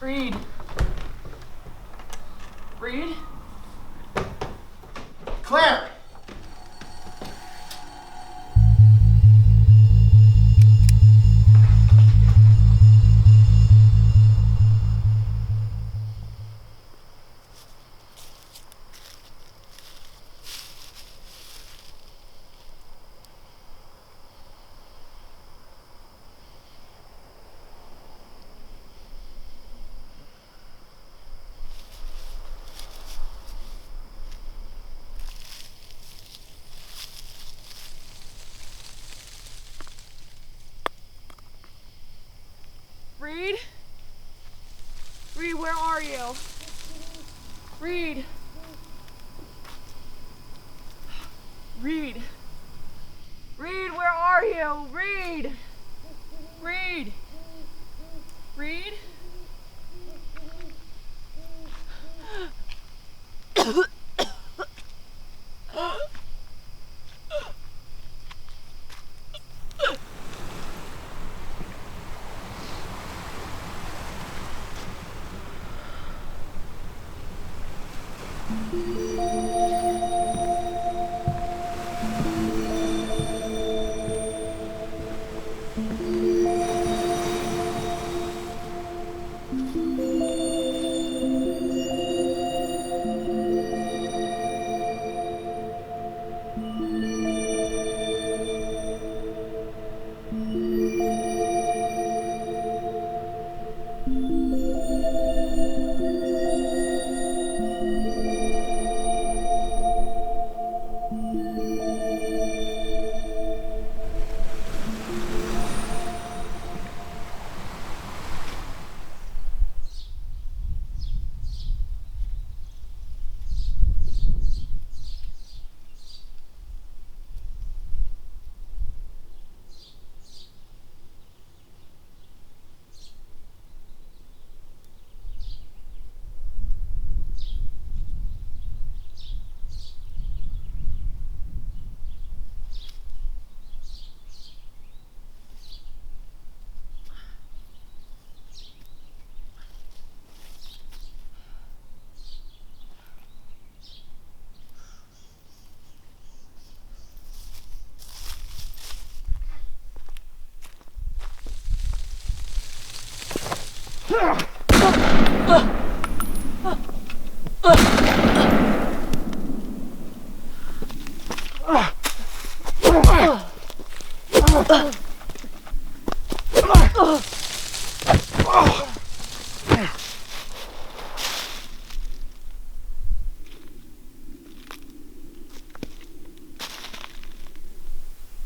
Reed? Reed? Claire! Reed? Reed, where are you? Reed? Reed? Reed, where are you? Reed? Reed? Reed?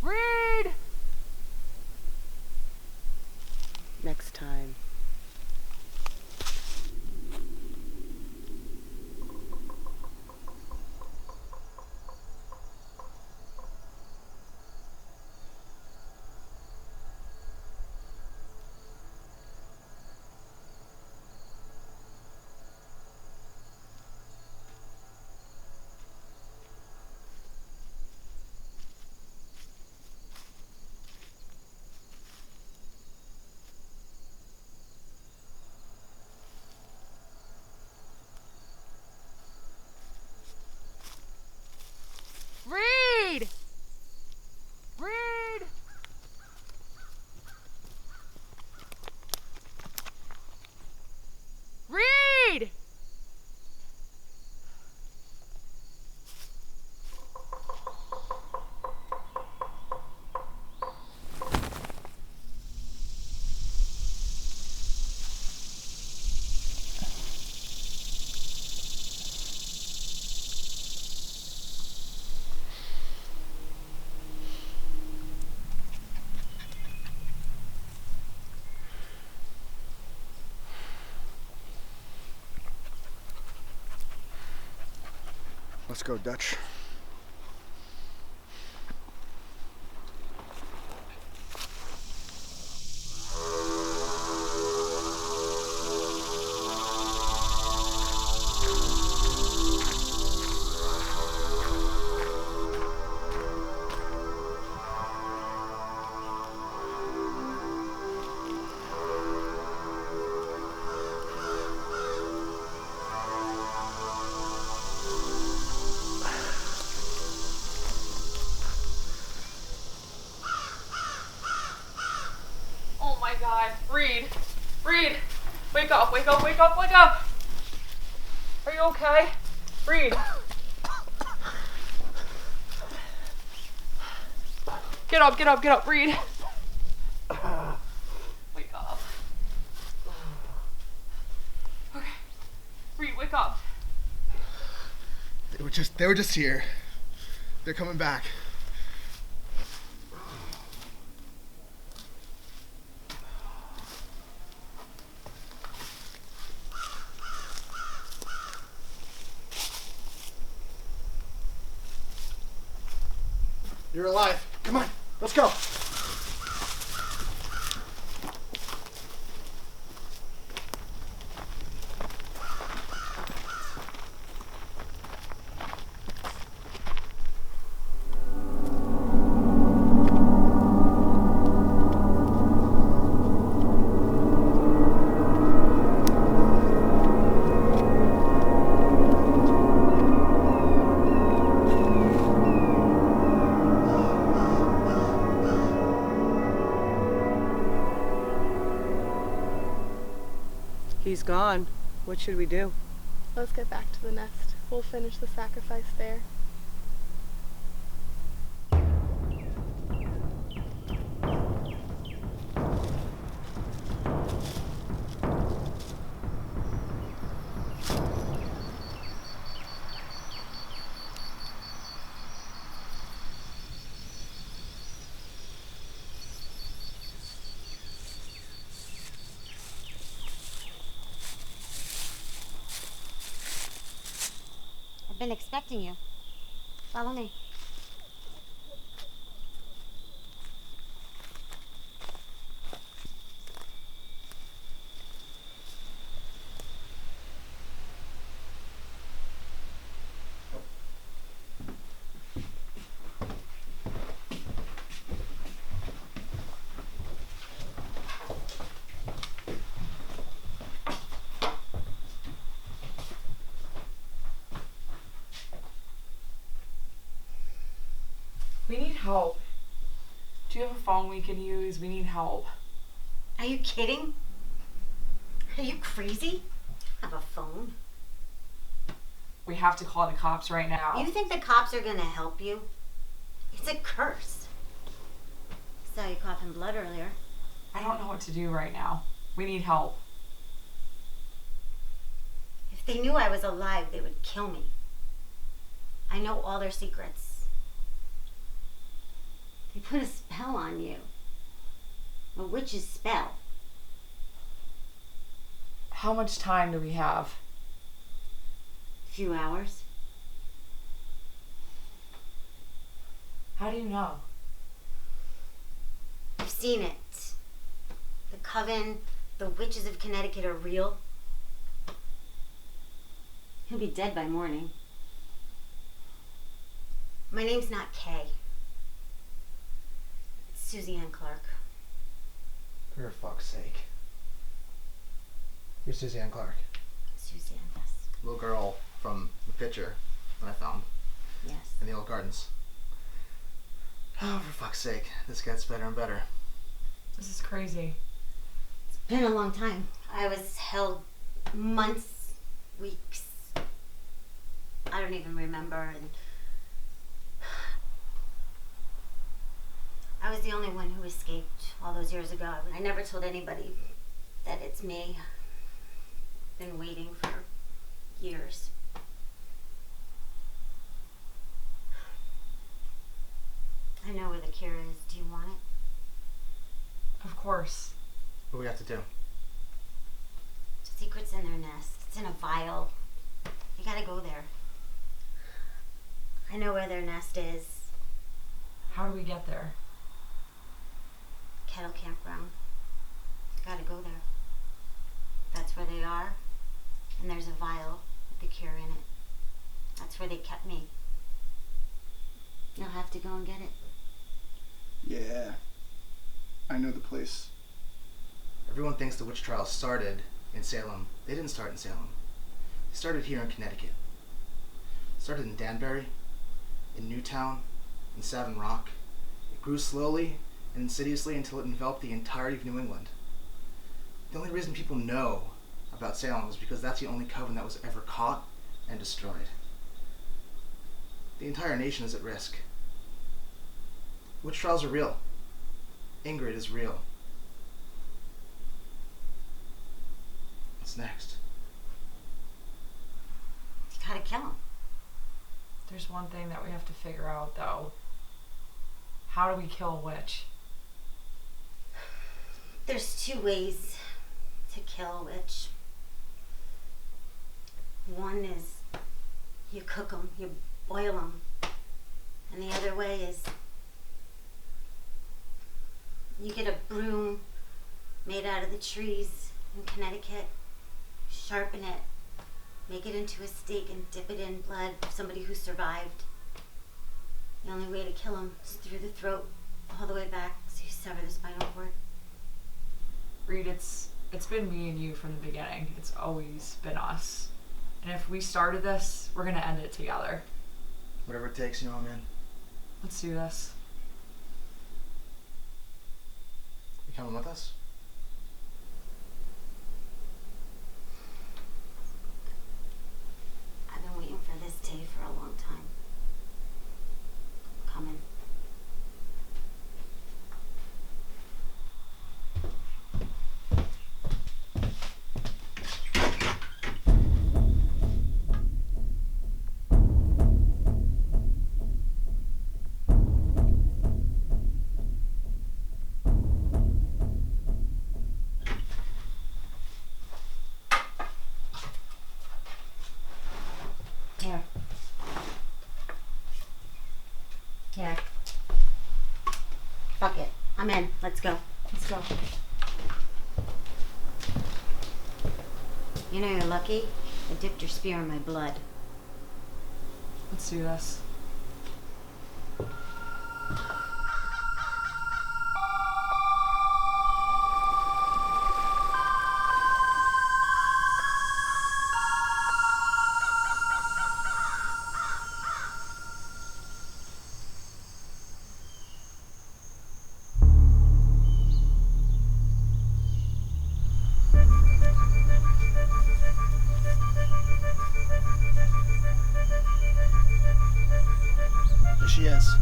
Reed! Next time. Let's go, Dutch. Oh my god. Reed. Reed. Wake up, wake up, wake up, wake up. Are you okay? Reed. Get up, get up, get up, Reed. Wake up. Okay. Reed, wake up. They were just here. They're coming back. You're alive. Come on, let's go. He's gone. What should we do? Let's get back to the nest. We'll finish the sacrifice there. I've been expecting you. Follow me. We need help. Do you have a phone we can use? We need help. Are you kidding? Are you crazy? I have a phone. We have to call the cops right now. You think the cops are gonna help you? It's a curse. I saw you coughing blood earlier. I don't know what to do right now. We need help. If they knew I was alive, they would kill me. I know all their secrets. They put a spell on you. A witch's spell. How much time do we have? A few hours. How do you know? I've seen it. The coven, the witches of Connecticut are real. He'll be dead by morning. My name's not Kay. It's Susie Ann Clark. For fuck's sake. You're Susie Ann Clark. Susie Ann, yes. Little girl from the picture that I found. Yes. In the old gardens. Oh, for fuck's sake. This gets better and better. This is crazy. It's been a long time. I was held months, weeks. I don't even remember. And I was the only one who escaped all those years ago. I never told anybody that it's me. Been waiting for years. I know where the cure is. Do you want it? Of course. What do we have to do? The secret's in their nest. It's in a vial. You gotta go there. I know where their nest is. How do we get there? Kettle campground. Gotta go there. That's where they are. And there's a vial with the cure in it. That's where they kept me. You'll have to go and get it. Yeah, I know the place. Everyone thinks the witch trials started in Salem. They didn't start in Salem. They started here in Connecticut. Started in Danbury, in Newtown, in Savin Rock. It grew slowly and insidiously until it enveloped the entirety of New England. The only reason people know about Salem is because that's the only coven that was ever caught and destroyed. The entire nation is at risk. Witch trials are real. Ingrid is real. What's next? You gotta kill him. There's one thing that we have to figure out, though. How do we kill a witch? There's two ways to kill a witch. One is you cook them, you boil them. And the other way is you get a broom made out of the trees in Connecticut, sharpen it, make it into a stake and dip it in blood of somebody who survived. The only way to kill him is through the throat, all the way back, so you sever the spinal cord. Reed, it's been me and you from the beginning. It's always been us. And if we started this, we're gonna end it together. Whatever it takes, you know I'm in. Let's do this. You coming with us? I've been waiting for this day for a long time. I'm coming. Here. Here. Fuck it. I'm in. Let's go. Let's go. You know you're lucky. I dipped your spear in my blood. Let's do this. There she is.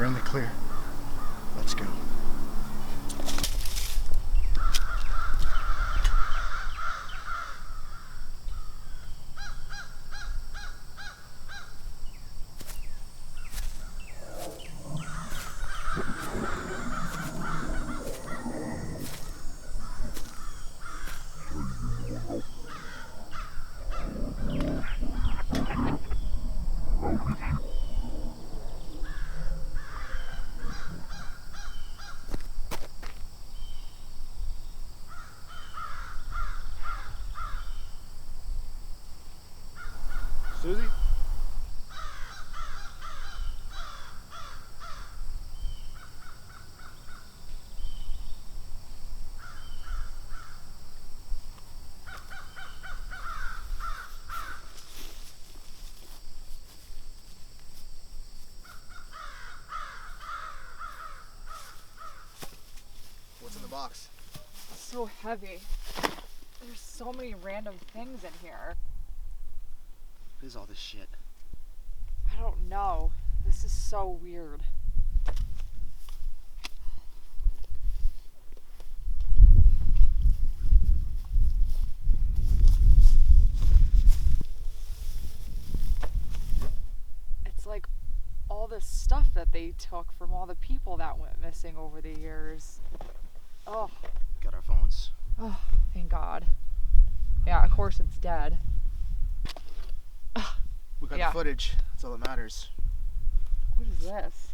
in the clear. Let's go. Susie? What's in the box? It's so heavy. There's so many random things in here. What is all this shit? I don't know. This is so weird. It's like all this stuff that they took from all the people that went missing over the years. Oh. Got our phones. Oh, thank God. Yeah, of course it's dead. We got Yeah. the footage. That's all that matters. What is this?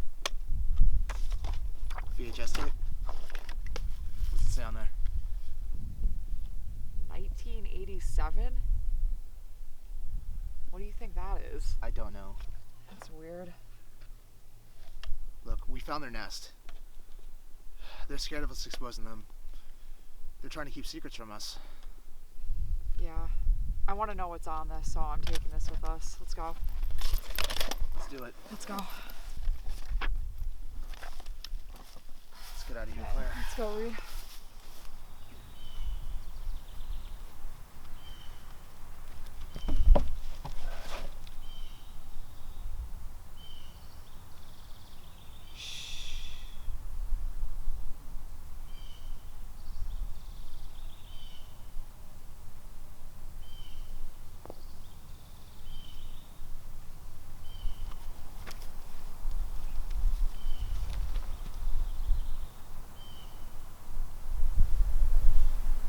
VHS tape. What's it say on there? 1987? What do you think that is? I don't know. That's weird. Look, we found their nest. They're scared of us exposing them. They're trying to keep secrets from us. Yeah. I want to know what's on this, so I'm taking this with us. Let's go. Let's do it. Let's go. Let's get out of here, Claire. Let's go, Reed.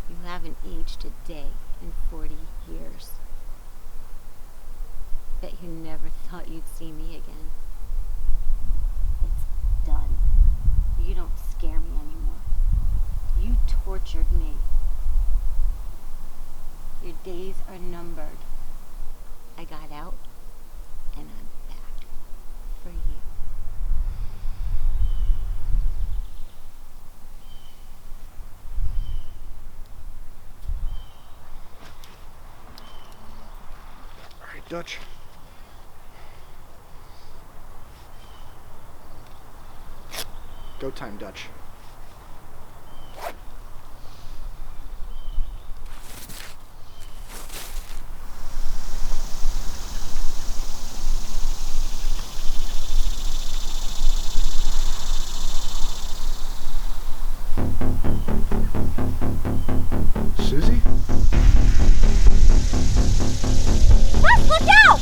You haven't aged a day in 40 years. Bet you never thought you'd see me again. It's done. You don't scare me anymore. You tortured me. Your days are numbered. I got out, and I'm back for you. Dutch. Go time, Dutch. Susie? Russ, look out!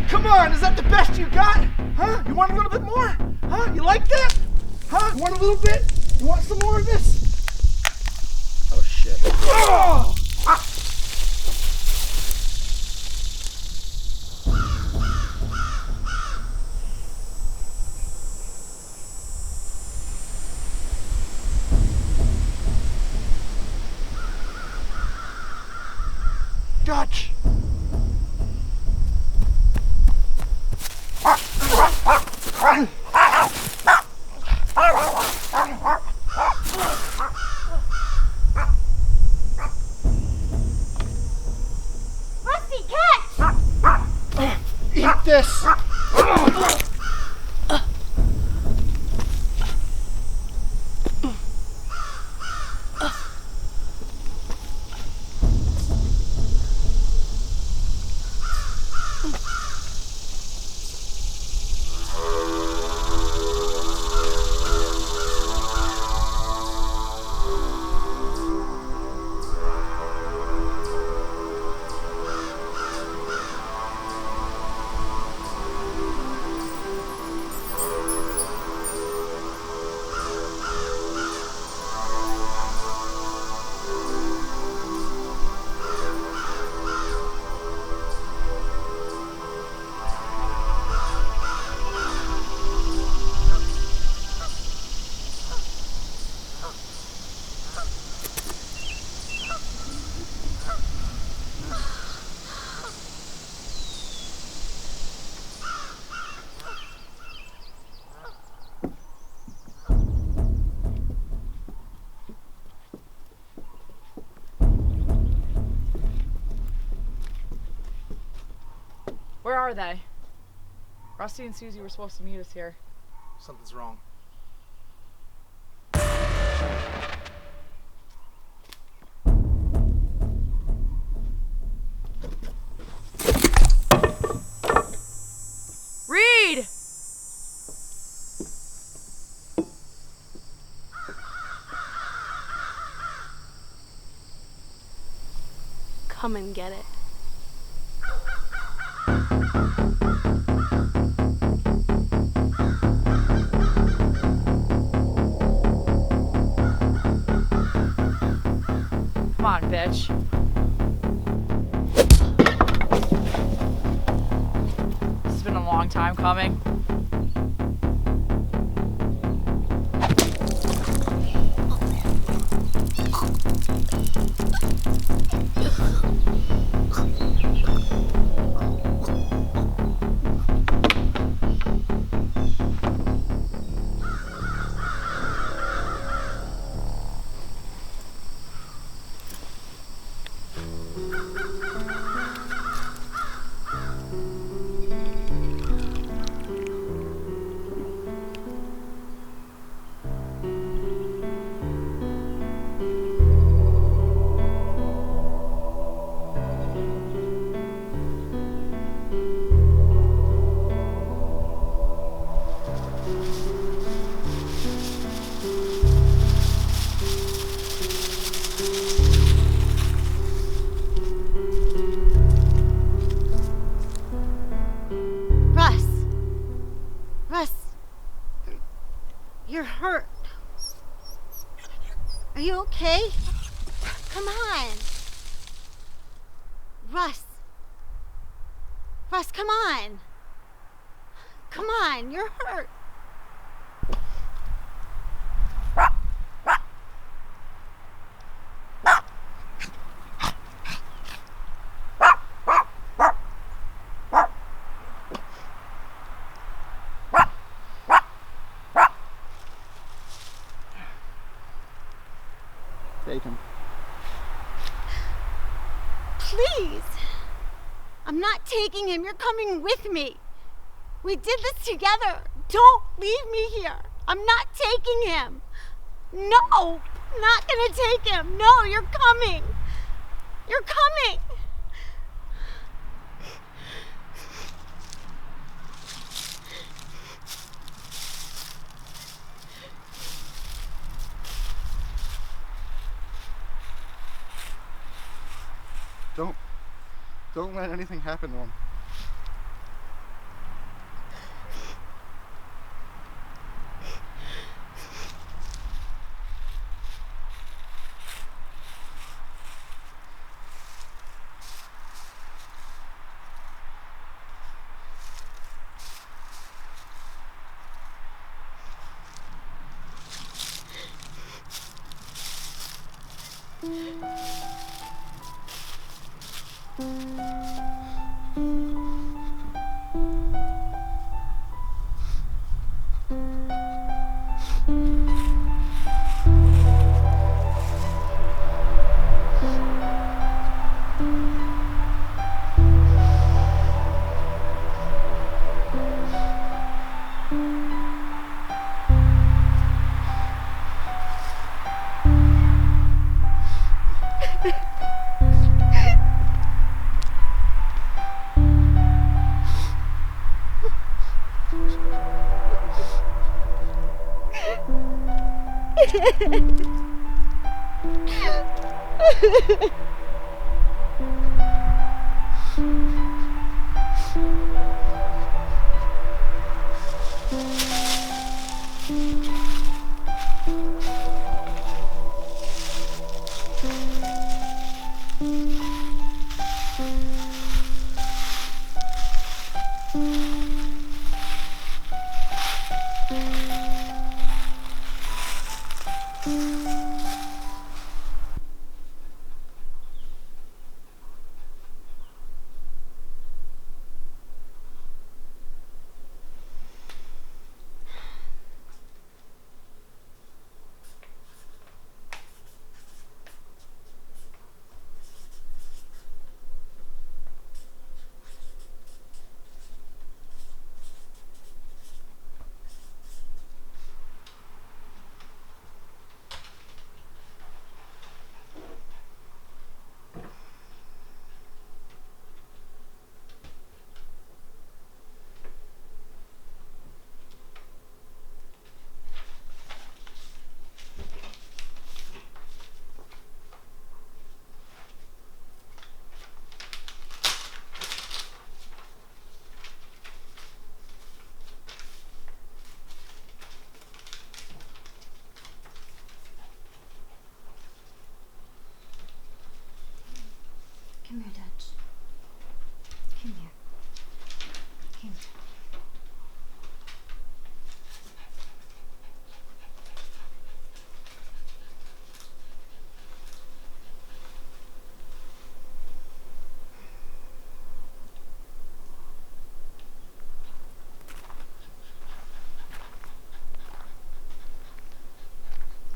Come on, is that the best you got? Huh? You want a little bit more? Huh? You like that? Huh? You want a little bit? You want some more of this? Oh shit. Oh! Dutch! Where are they? Rusty and Susie were supposed to meet us here. Something's wrong. Reed! Come and get it. Come on, bitch. This has been a long time coming. You're hurt. Are you okay? Come on. Russ, come on. Come on, you're hurt. Take him. Please. I'm not taking him. You're coming with me. We did this together. Don't leave me here. I'm not taking him. No, not gonna take him. No, you're coming. You're coming. Don't let anything happen to him. Come here, Dutch. Come here. Come here.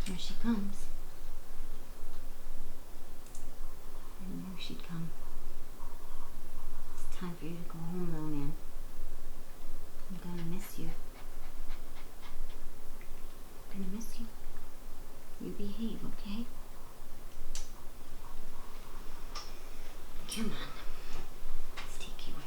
Here she comes. I knew she'd come. It's time for you to go home, little man. I'm gonna miss you. I'm gonna miss you. You behave, okay? Come on. Let's take you home.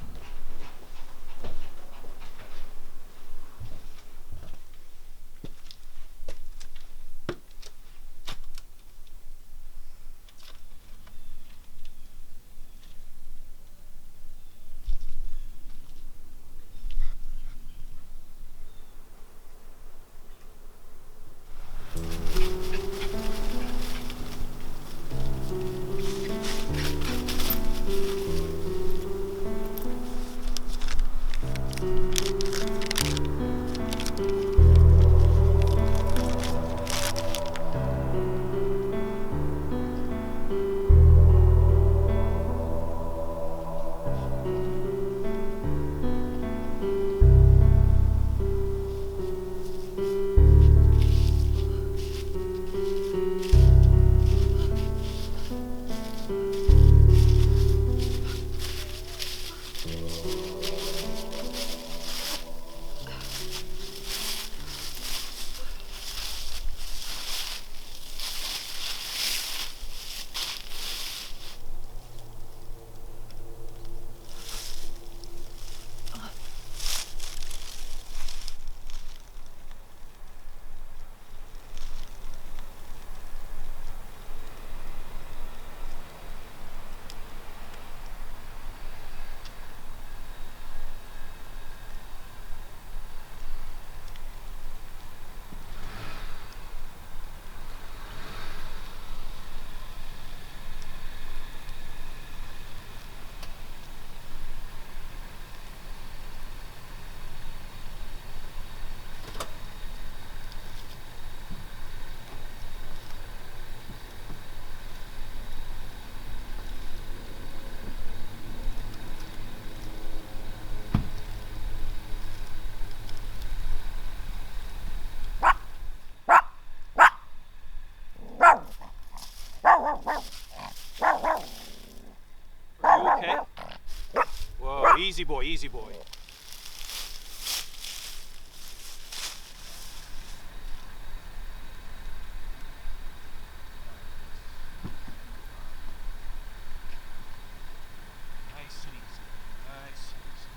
Are you okay? Whoa, easy boy, easy boy. Nice and easy. Nice and easy.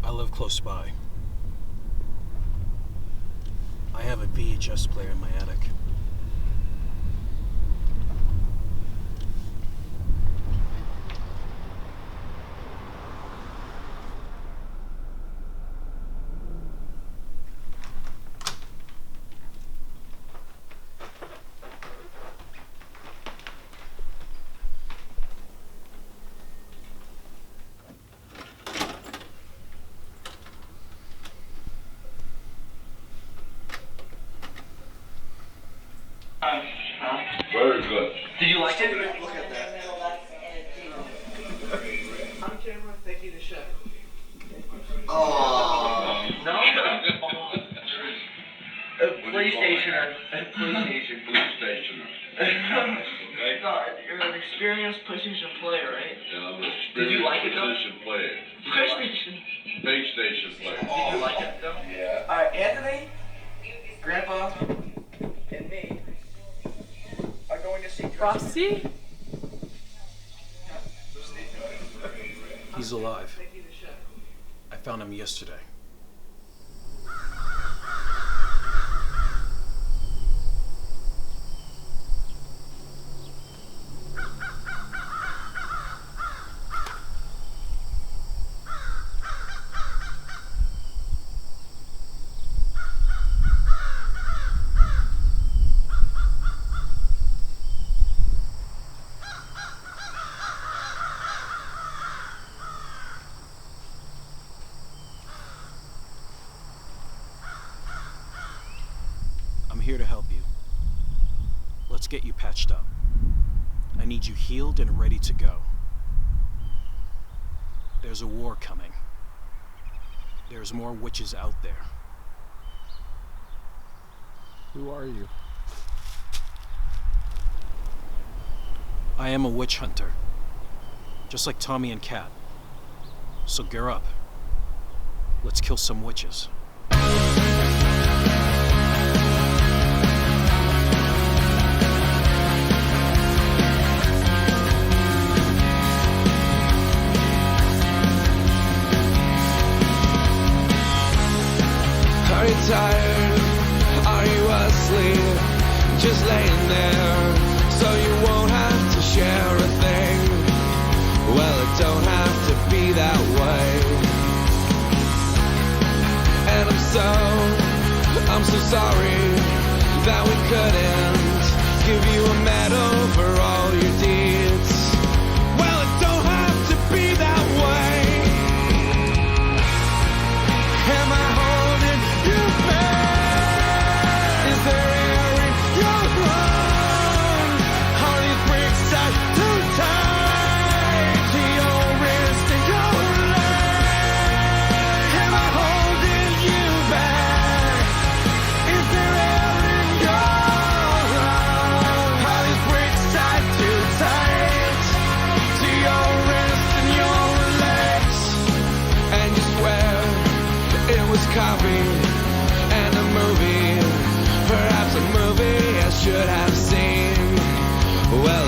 I live close by. I have a VHS player in my attic. Very good. Did you like it? Look at that. On camera, thank you to Chef. Oh. No? PlayStationer. PlayStation. PlayStationer. No, you're an experienced PlayStation player, right? Yeah, I'm an Did you like it though? PlayStation player. PlayStation. PlayStation player. Did you like it though? Yeah. Alright, Anthony, Grandpa, and me are going to see Frosty? He's alive. I found him yesterday. get you patched up. I need you healed and ready to go. There's a war coming. There's more witches out there. Who are you? I am a witch hunter. Just like Tommy and Kat. So gear up. Let's kill some witches. Are you tired? Are you asleep? Just laying there, so you won't have to share a thing. Well, it don't have to be that way. And I'm so sorry that we couldn't give you a medal for all your deeds. Well, it don't have to be that way. Am I holding you back? Is there air in your lung? Are these bricks tied too tight to your wrist and your leg? Am I holding you back? Is there air in your lung? Are these bricks tied too tight to your wrist and your legs? And you swear it was copy and a movie, perhaps a movie I should have seen. Well,